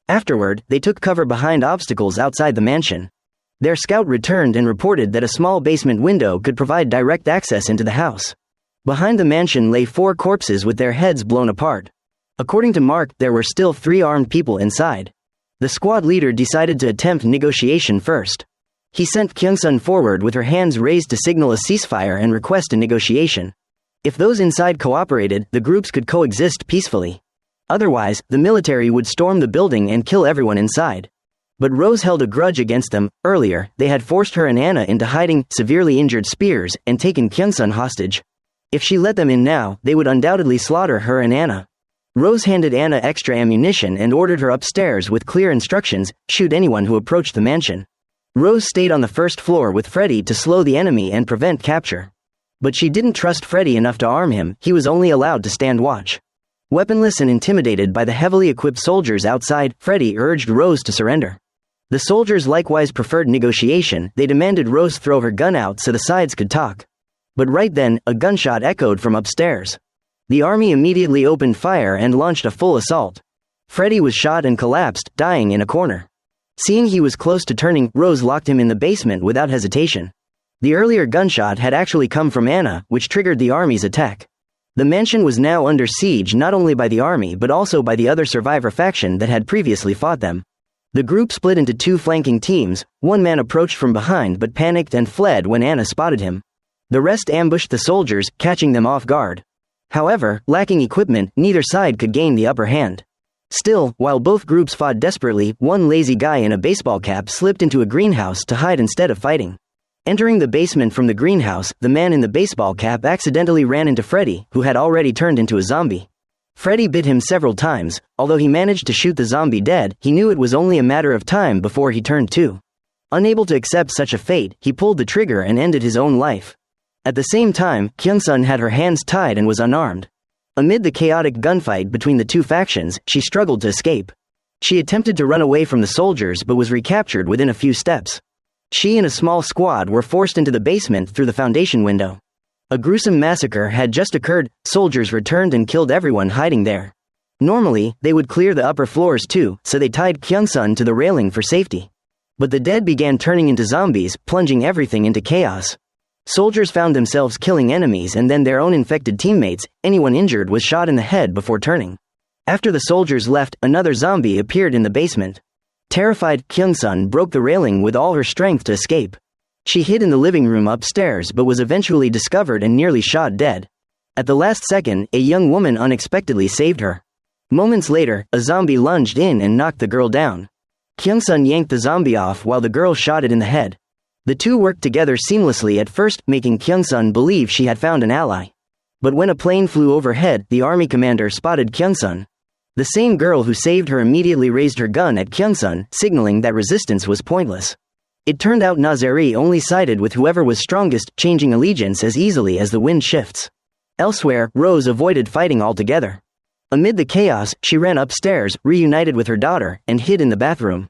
Afterward, they took cover behind obstacles outside the mansion. Their scout returned and reported that a small basement window could provide direct access into the house. Behind the mansion lay 4 corpses with their heads blown apart. According to Mark, there were still 3 armed people inside. The squad leader decided to attempt negotiation first. He sent Kyungsun forward with her hands raised to signal a ceasefire and request a negotiation. If those inside cooperated, the groups could coexist peacefully. Otherwise, the military would storm the building and kill everyone inside. But Rose held a grudge against them. Earlier, they had forced her and Anna into hiding, severely injured Spears, and taken Kyungsun hostage. If she let them in now, they would undoubtedly slaughter her and Anna. Rose handed Anna extra ammunition and ordered her upstairs with clear instructions: shoot anyone who approached the mansion. Rose stayed on the first floor with Freddy to slow the enemy and prevent capture. But she didn't trust Freddy enough to arm him. He was only allowed to stand watch. Weaponless and intimidated by the heavily equipped soldiers outside, Freddy urged Rose to surrender. The soldiers likewise preferred negotiation. They demanded Rose throw her gun out so the sides could talk. But right then, a gunshot echoed from upstairs. The army immediately opened fire and launched a full assault. Freddy was shot and collapsed, dying in a corner. Seeing he was close to turning, Rose locked him in the basement without hesitation. The earlier gunshot had actually come from Anna, which triggered the army's attack. The mansion was now under siege not only by the army but also by the other survivor faction that had previously fought them. The group split into 2 flanking teams. One man approached from behind but panicked and fled when Anna spotted him. The rest ambushed the soldiers, catching them off guard. However, lacking equipment, neither side could gain the upper hand. Still, while both groups fought desperately, one lazy guy in a baseball cap slipped into a greenhouse to hide instead of fighting. Entering the basement from the greenhouse, the man in the baseball cap accidentally ran into Freddy, who had already turned into a zombie. Freddy bit him several times. Although he managed to shoot the zombie dead, he knew it was only a matter of time before he turned too. Unable to accept such a fate, he pulled the trigger and ended his own life. At the same time, Kyungsun had her hands tied and was unarmed. Amid the chaotic gunfight between the two factions, she struggled to escape. She attempted to run away from the soldiers but was recaptured within a few steps. She and a small squad were forced into the basement through the foundation window. A gruesome massacre had just occurred. Soldiers returned and killed everyone hiding there. Normally, they would clear the upper floors too, so they tied Kyungsun to the railing for safety. But the dead began turning into zombies, plunging everything into chaos. Soldiers found themselves killing enemies and then their own infected teammates. Anyone injured was shot in the head before turning. After the soldiers left, another zombie appeared in the basement. Terrified, Kyungsun broke the railing with all her strength to escape. She hid in the living room upstairs but was eventually discovered and nearly shot dead. At the last second, a young woman unexpectedly saved her. Moments later, a zombie lunged in and knocked the girl down. Kyungsun yanked the zombie off while the girl shot it in the head. The two worked together seamlessly at first, making Kyungsun believe she had found an ally. But when a plane flew overhead, the army commander spotted Kyungsun. The same girl who saved her immediately raised her gun at Kyungsun, signaling that resistance was pointless. It turned out Nazari only sided with whoever was strongest, changing allegiance as easily as the wind shifts. Elsewhere, Rose avoided fighting altogether. Amid the chaos, she ran upstairs, reunited with her daughter, and hid in the bathroom.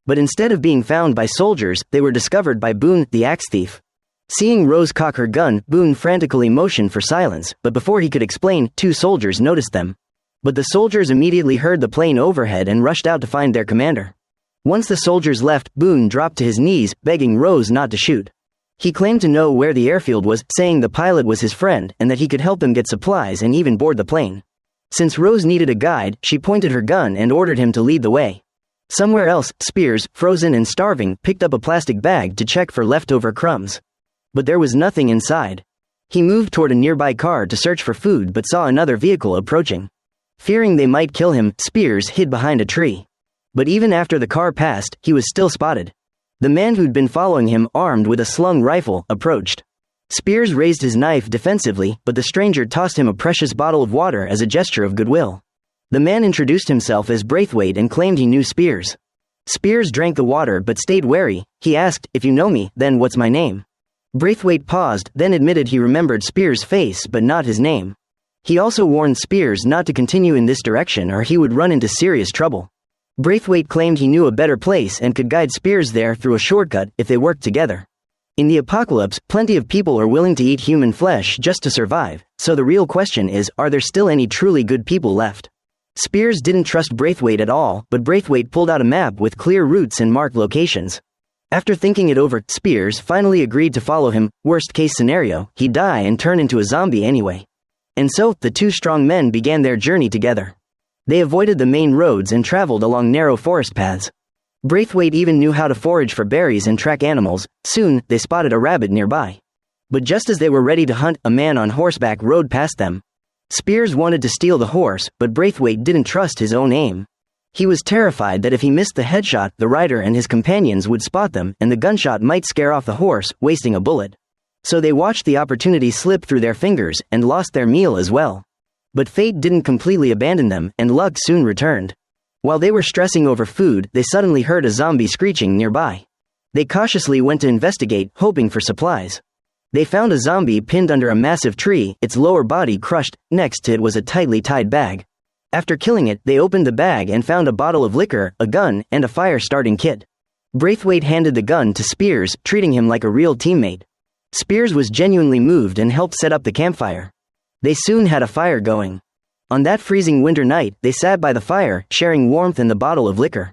But instead of being found by soldiers, they were discovered by Boone, the axe thief. Seeing Rose cock her gun, Boone frantically motioned for silence, but before he could explain, two soldiers noticed them. But the soldiers immediately heard the plane overhead and rushed out to find their commander. Once the soldiers left, Boone dropped to his knees, begging Rose not to shoot. He claimed to know where the airfield was, saying the pilot was his friend and that he could help them get supplies and even board the plane. Since Rose needed a guide, she pointed her gun and ordered him to lead the way. Somewhere else, Spears, frozen and starving, picked up a plastic bag to check for leftover crumbs. But there was nothing inside. He moved toward a nearby car to search for food but saw another vehicle approaching. Fearing they might kill him, Spears hid behind a tree. But even after the car passed, he was still spotted. The man who'd been following him, armed with a slung rifle, approached. Spears raised his knife defensively, but the stranger tossed him a precious bottle of water as a gesture of goodwill. The man introduced himself as Braithwaite and claimed he knew Spears. Spears drank the water but stayed wary. He asked, "If you know me, then what's my name?" Braithwaite paused, then admitted he remembered Spears' face but not his name. He also warned Spears not to continue in this direction or he would run into serious trouble. Braithwaite claimed he knew a better place and could guide Spears there through a shortcut if they worked together. In the apocalypse, plenty of people are willing to eat human flesh just to survive, so the real question is, are there still any truly good people left? Spears didn't trust Braithwaite at all, but Braithwaite pulled out a map with clear routes and marked locations. After thinking it over, Spears finally agreed to follow him. Worst case scenario, he'd die and turn into a zombie anyway. And so, the two strong men began their journey together. They avoided the main roads and traveled along narrow forest paths. Braithwaite even knew how to forage for berries and track animals. Soon, they spotted a rabbit nearby. But just as they were ready to hunt, a man on horseback rode past them. Spears wanted to steal the horse, but Braithwaite didn't trust his own aim. He was terrified that if he missed the headshot, the rider and his companions would spot them and the gunshot might scare off the horse, wasting a bullet. So they watched the opportunity slip through their fingers and lost their meal as well. But fate didn't completely abandon them, and luck soon returned. While they were stressing over food, they suddenly heard a zombie screeching nearby. They cautiously went to investigate, hoping for supplies. They found a zombie pinned under a massive tree, its lower body crushed. Next to it was a tightly tied bag. After killing it, they opened the bag and found a bottle of liquor, a gun, and a fire-starting kit. Braithwaite handed the gun to Spears, treating him like a real teammate. Spears was genuinely moved and helped set up the campfire. They soon had a fire going. On that freezing winter night, they sat by the fire, sharing warmth and the bottle of liquor.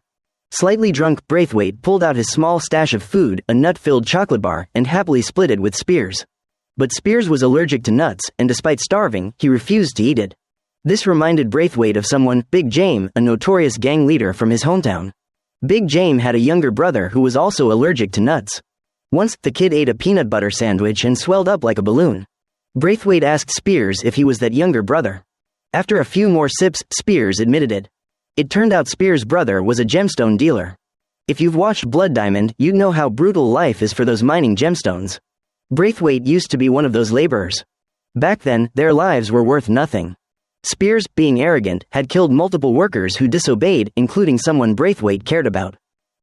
Slightly drunk, Braithwaite pulled out his small stash of food, a nut-filled chocolate bar, and happily split it with Spears. But Spears was allergic to nuts, and despite starving, he refused to eat it. This reminded Braithwaite of someone, Big James, a notorious gang leader from his hometown. Big James had a younger brother who was also allergic to nuts. Once, the kid ate a peanut butter sandwich and swelled up like a balloon. Braithwaite asked Spears if he was that younger brother. After a few more sips, Spears admitted it. It turned out Spears' brother was a gemstone dealer. If you've watched Blood Diamond, you'd know how brutal life is for those mining gemstones. Braithwaite used to be one of those laborers. Back then, their lives were worth nothing. Spears, being arrogant, had killed multiple workers who disobeyed, including someone Braithwaite cared about.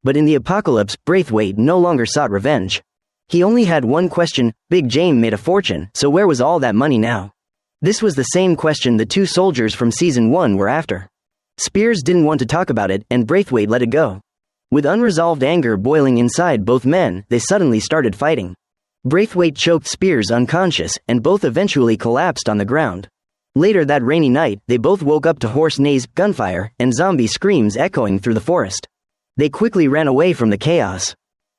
But in the apocalypse, Braithwaite no longer sought revenge. He only had one question: Big James made a fortune, so where was all that money now? This was the same question the two soldiers from Season 1 were after. Spears didn't want to talk about it, and Braithwaite let it go. With unresolved anger boiling inside both men, they suddenly started fighting. Braithwaite choked Spears unconscious, and both eventually collapsed on the ground. Later that rainy night, they both woke up to hoarse neighs, gunfire, and zombie screams echoing through the forest. They quickly ran away from the chaos.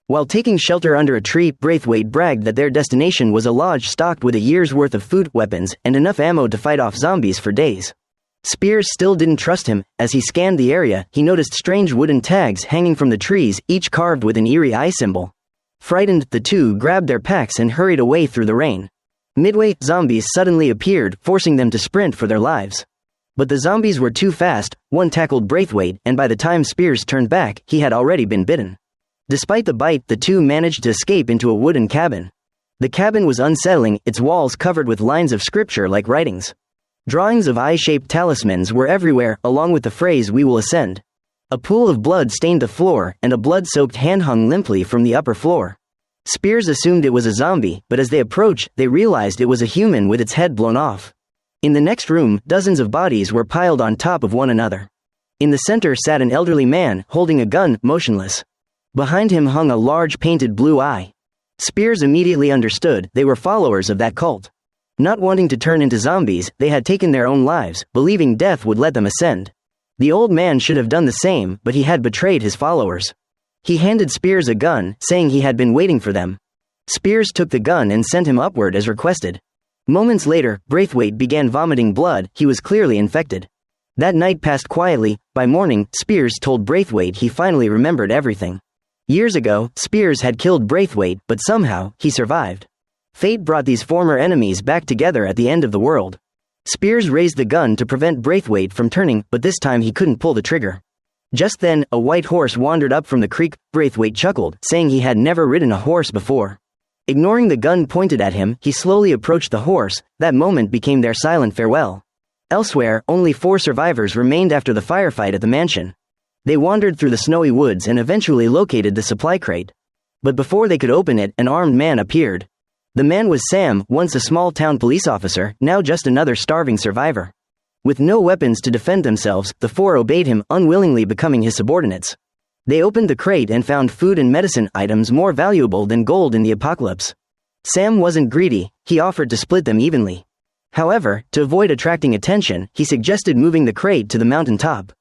While taking shelter under a tree, Braithwaite bragged that their destination was a lodge stocked with a year's worth of food, weapons, and enough ammo to fight off zombies for days. Spears still didn't trust him. As he scanned the area, he noticed strange wooden tags hanging from the trees, each carved with an eerie eye symbol. Frightened, the two grabbed their packs and hurried away through the rain. Midway, zombies suddenly appeared, forcing them to sprint for their lives. But the zombies were too fast. One tackled Braithwaite, and by the time Spears turned back, he had already been bitten. Despite the bite, the two managed to escape into a wooden cabin. The cabin was unsettling, its walls covered with lines of scripture-like writings. Drawings of eye-shaped talismans were everywhere, along with the phrase, "We will ascend." A pool of blood stained the floor, and a blood-soaked hand hung limply from the upper floor. Spears assumed it was a zombie, but as they approached, they realized it was a human with its head blown off. In the next room, dozens of bodies were piled on top of one another. In the center sat an elderly man, holding a gun, motionless. Behind him hung a large painted blue eye. Spears immediately understood they were followers of that cult. Not wanting to turn into zombies, they had taken their own lives, believing death would let them ascend. The old man should have done the same, but he had betrayed his followers. He handed Spears a gun, saying he had been waiting for them. Spears took the gun and sent him upward as requested. Moments later, Braithwaite began vomiting blood. He was clearly infected. That night passed quietly. By morning, Spears told Braithwaite he finally remembered everything. Years ago, Spears had killed Braithwaite, but somehow, he survived. Fate brought these former enemies back together at the end of the world. Spears raised the gun to prevent Braithwaite from turning, but this time he couldn't pull the trigger. Just then, a white horse wandered up from the creek. Braithwaite chuckled, saying he had never ridden a horse before. Ignoring the gun pointed at him, he slowly approached the horse. That moment became their silent farewell. Elsewhere, only 4 survivors remained after the firefight at the mansion. They wandered through the snowy woods and eventually located the supply crate. But before they could open it, an armed man appeared. The man was Sam, once a small-town police officer, now just another starving survivor. With no weapons to defend themselves, the 4 obeyed him, unwillingly becoming his subordinates. They opened the crate and found food and medicine, items more valuable than gold in the apocalypse. Sam wasn't greedy, he offered to split them evenly. However, to avoid attracting attention, he suggested moving the crate to the mountain top.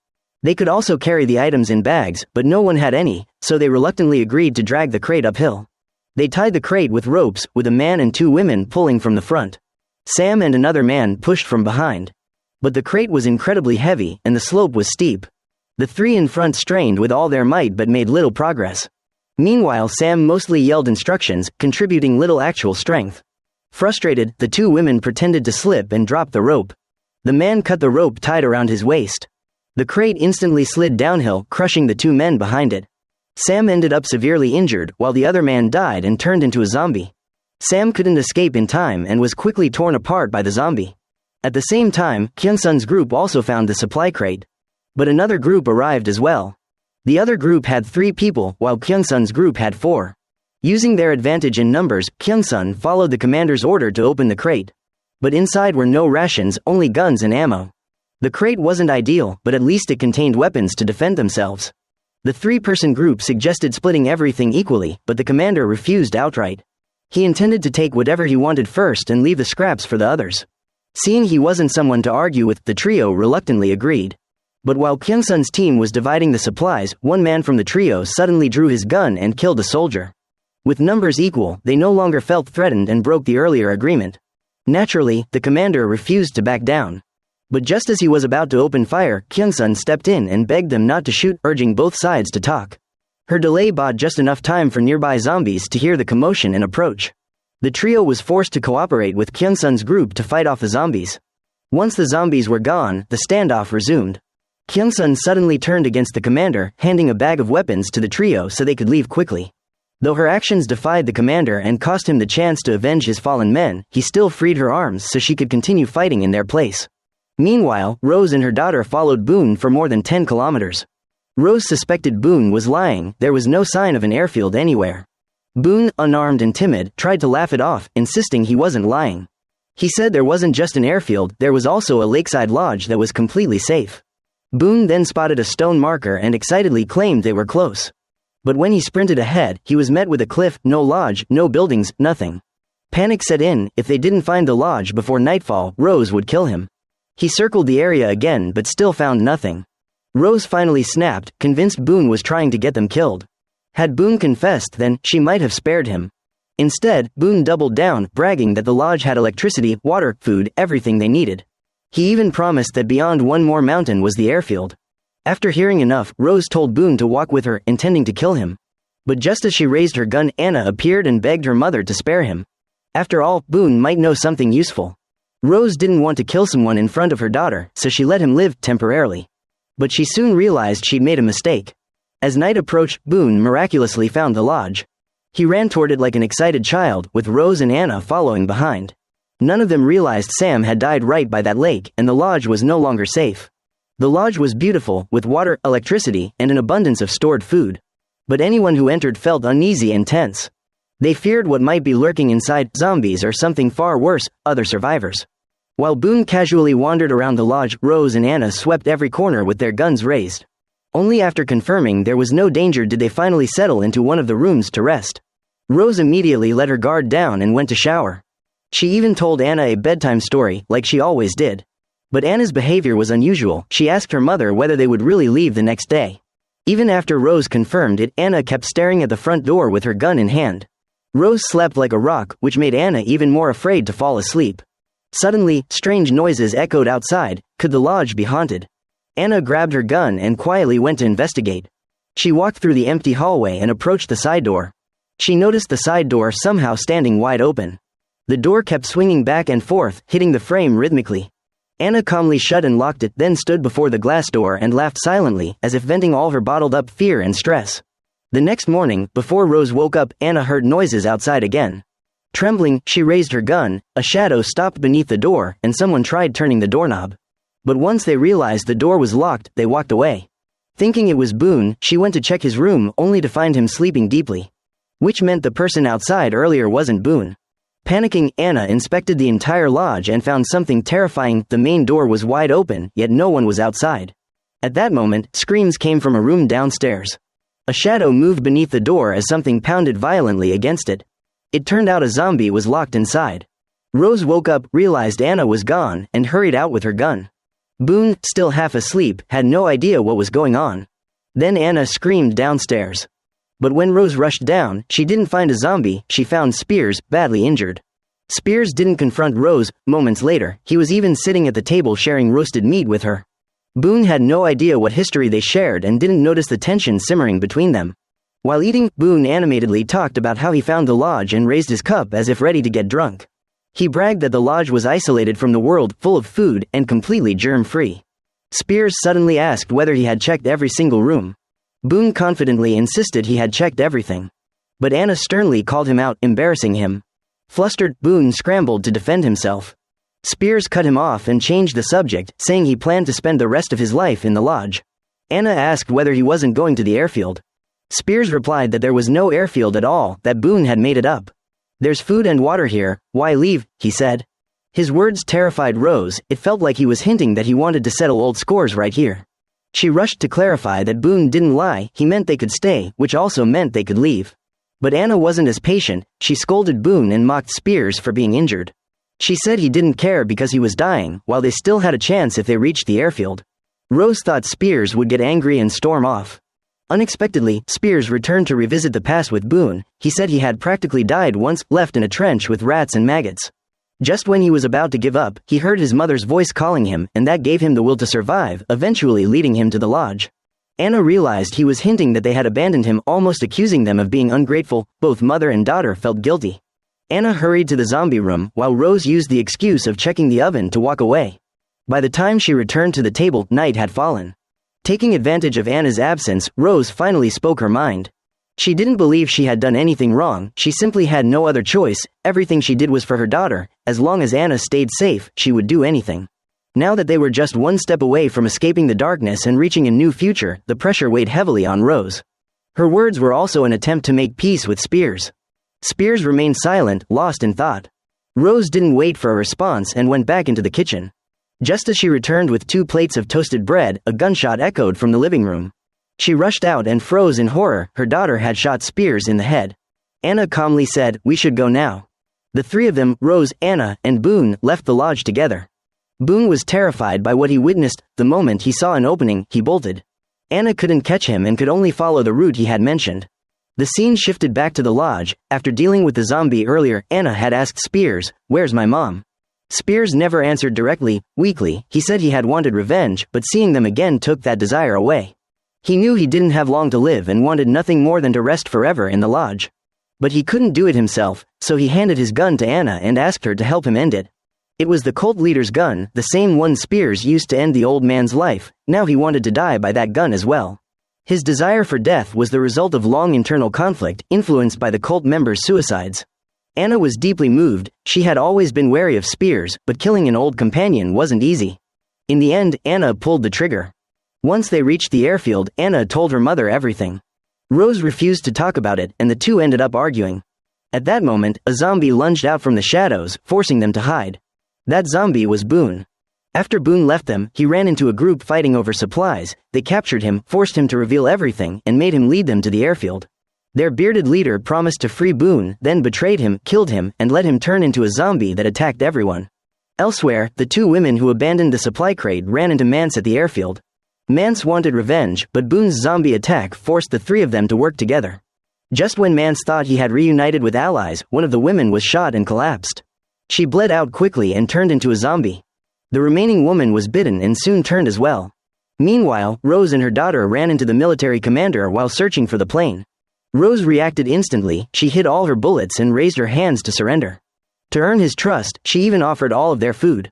They could also carry the items in bags, but no one had any, so they reluctantly agreed to drag the crate uphill. They tied the crate with ropes, with a man and 2 women pulling from the front. Sam and another man pushed from behind. But the crate was incredibly heavy, and the slope was steep. The 3 in front strained with all their might but made little progress. Meanwhile, Sam mostly yelled instructions, contributing little actual strength. Frustrated, the 2 women pretended to slip and dropped the rope. The man cut the rope tied around his waist. The crate instantly slid downhill, crushing the 2 men behind it. Sam ended up severely injured, while the other man died and turned into a zombie. Sam couldn't escape in time and was quickly torn apart by the zombie. At the same time, Kyungsun's group also found the supply crate. But another group arrived as well. The other group had 3 people, while Kyungsun's group had 4. Using their advantage in numbers, Kyungsun followed the commander's order to open the crate. But inside were no rations, only guns and ammo. The crate wasn't ideal, but at least it contained weapons to defend themselves. The 3-person group suggested splitting everything equally, but the commander refused outright. He intended to take whatever he wanted first and leave the scraps for the others. Seeing he wasn't someone to argue with, the trio reluctantly agreed. But while Kyungsun's team was dividing the supplies, one man from the trio suddenly drew his gun and killed a soldier. With numbers equal, they no longer felt threatened and broke the earlier agreement. Naturally, the commander refused to back down. But just as he was about to open fire, Kyungsun stepped in and begged them not to shoot, urging both sides to talk. Her delay bought just enough time for nearby zombies to hear the commotion and approach. The trio was forced to cooperate with Kyungsun's group to fight off the zombies. Once the zombies were gone, the standoff resumed. Kyungsun suddenly turned against the commander, handing a bag of weapons to the trio so they could leave quickly. Though her actions defied the commander and cost him the chance to avenge his fallen men, he still freed her arms so she could continue fighting in their place. Meanwhile, Rose and her daughter followed Boone for more than 10 kilometers. Rose suspected Boone was lying. There was no sign of an airfield anywhere. Boone, unarmed and timid, tried to laugh it off, insisting he wasn't lying. He said there wasn't just an airfield, there was also a lakeside lodge that was completely safe. Boone then spotted a stone marker and excitedly claimed they were close. But when he sprinted ahead, he was met with a cliff, no lodge, no buildings, nothing. Panic set in. If they didn't find the lodge before nightfall, Rose would kill him. He circled the area again but still found nothing. Rose finally snapped, convinced Boone was trying to get them killed. Had Boone confessed, then she might have spared him. Instead, Boone doubled down, bragging that the lodge had electricity, water, food, everything they needed. He even promised that beyond one more mountain was the airfield. After hearing enough, Rose told Boone to walk with her, intending to kill him. But just as she raised her gun, Anna appeared and begged her mother to spare him. After all, Boone might know something useful. Rose didn't want to kill someone in front of her daughter, so she let him live temporarily. But she soon realized she'd made a mistake. As night approached, Boone miraculously found the lodge. He ran toward it like an excited child, with Rose and Anna following behind. None of them realized Sam had died right by that lake, and the lodge was no longer safe. The lodge was beautiful, with water, electricity, and an abundance of stored food. But anyone who entered felt uneasy and tense. They feared what might be lurking inside, zombies or something far worse, other survivors. While Boone casually wandered around the lodge, Rose and Anna swept every corner with their guns raised. Only after confirming there was no danger did they finally settle into one of the rooms to rest. Rose immediately let her guard down and went to shower. She even told Anna a bedtime story, like she always did. But Anna's behavior was unusual. She asked her mother whether they would really leave the next day. Even after Rose confirmed it, Anna kept staring at the front door with her gun in hand. Rose slept like a rock, which made Anna even more afraid to fall asleep. Suddenly, strange noises echoed outside. Could the lodge be haunted? Anna grabbed her gun and quietly went to investigate. She walked through the empty hallway and approached the side door. She noticed the side door somehow standing wide open. The door kept swinging back and forth, hitting the frame rhythmically. Anna calmly shut and locked it, then stood before the glass door and laughed silently, as if venting all her bottled-up fear and stress. The next morning, before Rose woke up, Anna heard noises outside again. Trembling, she raised her gun. A shadow stopped beneath the door, and someone tried turning the doorknob. But once they realized the door was locked, they walked away. Thinking it was Boone, she went to check his room, only to find him sleeping deeply. Which meant the person outside earlier wasn't Boone. Panicking, Anna inspected the entire lodge and found something terrifying. The main door was wide open, yet no one was outside. At that moment, screams came from a room downstairs. A shadow moved beneath the door as something pounded violently against it. It turned out a zombie was locked inside. Rose woke up, realized Anna was gone, and hurried out with her gun. Boone, still half asleep, had no idea what was going on. Then Anna screamed downstairs. But when Rose rushed down, she didn't find a zombie, she found Spears, badly injured. Spears didn't confront Rose. Moments later, he was even sitting at the table sharing roasted meat with her. Boone had no idea what history they shared and didn't notice the tension simmering between them. While eating, Boone animatedly talked about how he found the lodge and raised his cup as if ready to get drunk. He bragged that the lodge was isolated from the world, full of food, and completely germ-free. Spears suddenly asked whether he had checked every single room. Boone confidently insisted he had checked everything. But Anna sternly called him out, embarrassing him. Flustered, Boone scrambled to defend himself. Spears cut him off and changed the subject, saying he planned to spend the rest of his life in the lodge. Anna asked whether he wasn't going to the airfield. Spears replied that there was no airfield at all, that Boone had made it up. "There's food and water here, why leave?" he said. His words terrified Rose. It felt like he was hinting that he wanted to settle old scores right here. She rushed to clarify that Boone didn't lie, he meant they could stay, which also meant they could leave. But Anna wasn't as patient. She scolded Boone and mocked Spears for being injured. She said he didn't care because he was dying, while they still had a chance if they reached the airfield. Rose thought Spears would get angry and storm off. Unexpectedly, Spears returned to revisit the past with Boone. He said he had practically died once, left in a trench with rats and maggots. Just when he was about to give up, he heard his mother's voice calling him, and that gave him the will to survive, eventually leading him to the lodge. Anna realized he was hinting that they had abandoned him, almost accusing them of being ungrateful. Both mother and daughter felt guilty. Anna hurried to the zombie room, while Rose used the excuse of checking the oven to walk away. By the time she returned to the table, night had fallen. Taking advantage of Anna's absence, Rose finally spoke her mind. She didn't believe she had done anything wrong, she simply had no other choice. Everything she did was for her daughter. As long as Anna stayed safe, she would do anything. Now that they were just one step away from escaping the darkness and reaching a new future, the pressure weighed heavily on Rose. Her words were also an attempt to make peace with Spears. Spears remained silent, lost in thought. Rose didn't wait for a response and went back into the kitchen. Just as she returned with 2 plates of toasted bread, a gunshot echoed from the living room. She rushed out and froze in horror. Her daughter had shot Spears in the head. Anna calmly said, "We should go now." The 3 of them, Rose, Anna, and Boone, left the lodge together. Boone was terrified by what he witnessed. The moment he saw an opening, he bolted. Anna couldn't catch him and could only follow the route he had mentioned. The scene shifted back to the lodge. After dealing with the zombie earlier, Anna had asked Spears, "Where's my mom?" Spears never answered directly. Weakly, he said he had wanted revenge, but seeing them again took that desire away. He knew he didn't have long to live and wanted nothing more than to rest forever in the lodge. But he couldn't do it himself, so he handed his gun to Anna and asked her to help him end it. It was the cult leader's gun, the same one Spears used to end the old man's life. Now he wanted to die by that gun as well. His desire for death was the result of long internal conflict, influenced by the cult members' suicides. Anna was deeply moved. She had always been wary of Spears, but killing an old companion wasn't easy. In the end, Anna pulled the trigger. Once they reached the airfield, Anna told her mother everything. Rose refused to talk about it, and the 2 ended up arguing. At that moment, a zombie lunged out from the shadows, forcing them to hide. That zombie was Boone. After Boone left them, he ran into a group fighting over supplies. They captured him, forced him to reveal everything, and made him lead them to the airfield. Their bearded leader promised to free Boone, then betrayed him, killed him, and let him turn into a zombie that attacked everyone. Elsewhere, the 2 women who abandoned the supply crate ran into Mance at the airfield. Mance wanted revenge, but Boone's zombie attack forced the 3 of them to work together. Just when Mance thought he had reunited with allies, one of the women was shot and collapsed. She bled out quickly and turned into a zombie. The remaining woman was bitten and soon turned as well. Meanwhile, Rose and her daughter ran into the military commander while searching for the plane. Rose reacted instantly. She hid all her bullets and raised her hands to surrender. To earn his trust, she even offered all of their food.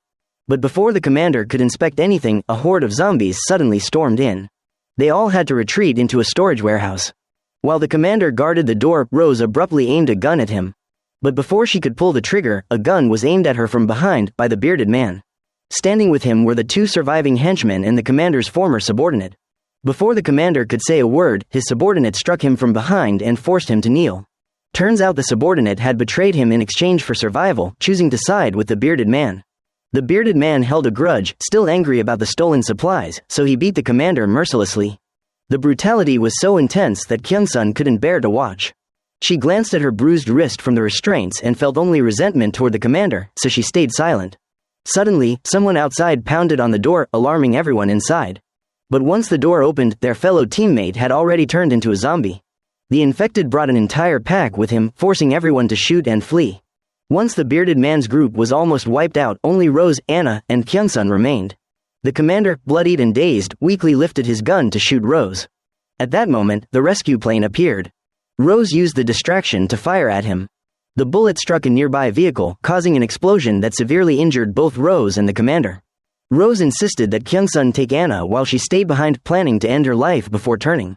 But before the commander could inspect anything, a horde of zombies suddenly stormed in. They all had to retreat into a storage warehouse. While the commander guarded the door, Rose abruptly aimed a gun at him. But before she could pull the trigger, a gun was aimed at her from behind by the bearded man. Standing with him were the 2 surviving henchmen and the commander's former subordinate. Before the commander could say a word, his subordinate struck him from behind and forced him to kneel. Turns out the subordinate had betrayed him in exchange for survival, choosing to side with the bearded man. The bearded man held a grudge, still angry about the stolen supplies, so he beat the commander mercilessly. The brutality was so intense that Kyungsun couldn't bear to watch. She glanced at her bruised wrist from the restraints and felt only resentment toward the commander, so she stayed silent. Suddenly, someone outside pounded on the door, alarming everyone inside. But once the door opened, their fellow teammate had already turned into a zombie. The infected brought an entire pack with him, forcing everyone to shoot and flee. Once the bearded man's group was almost wiped out, only Rose, Anna, and Kyungsun remained. The commander, bloodied and dazed, weakly lifted his gun to shoot Rose. At that moment, the rescue plane appeared. Rose used the distraction to fire at him. The bullet struck a nearby vehicle, causing an explosion that severely injured both Rose and the commander. Rose insisted that Kyungsun take Anna while she stayed behind, planning to end her life before turning.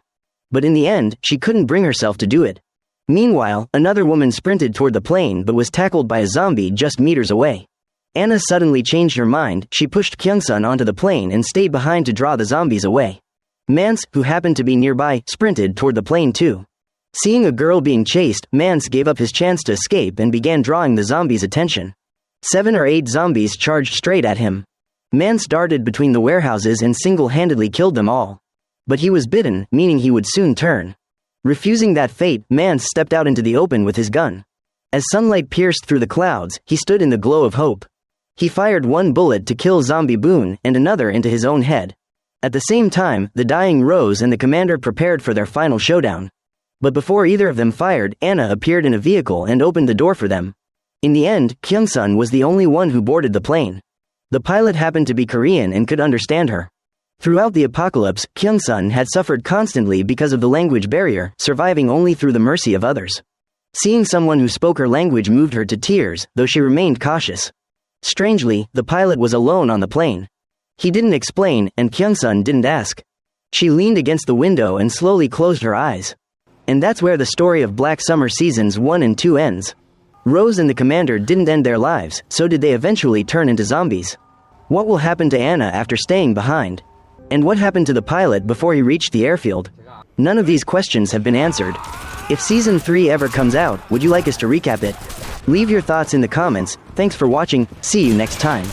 But in the end, she couldn't bring herself to do it. Meanwhile, another woman sprinted toward the plane but was tackled by a zombie just meters away. Anna suddenly changed her mind. She pushed Kyungsun onto the plane and stayed behind to draw the zombies away. Mance, who happened to be nearby, sprinted toward the plane too. Seeing a girl being chased, Mance gave up his chance to escape and began drawing the zombies' attention. 7 or 8 zombies charged straight at him. Mance darted between the warehouses and single-handedly killed them all. But he was bitten, meaning he would soon turn. Refusing that fate, Mance stepped out into the open with his gun. As sunlight pierced through the clouds, he stood in the glow of hope. He fired 1 bullet to kill zombie Boone and another into his own head. At the same time, the dying Rose and the commander prepared for their final showdown. But before either of them fired, Anna appeared in a vehicle and opened the door for them. In the end, Kyungsun was the only one who boarded the plane. The pilot happened to be Korean and could understand her. Throughout the apocalypse, Kyungsun had suffered constantly because of the language barrier, surviving only through the mercy of others. Seeing someone who spoke her language moved her to tears, though she remained cautious. Strangely, the pilot was alone on the plane. He didn't explain, and Kyungsun didn't ask. She leaned against the window and slowly closed her eyes. And that's where the story of Black Summer Seasons 1 and 2 ends. Rose and the commander didn't end their lives, so did they eventually turn into zombies. What will happen to Anna after staying behind? And what happened to the pilot before he reached the airfield? None of these questions have been answered. If Season 3 ever comes out, would you like us to recap it? Leave your thoughts in the comments. Thanks for watching, see you next time.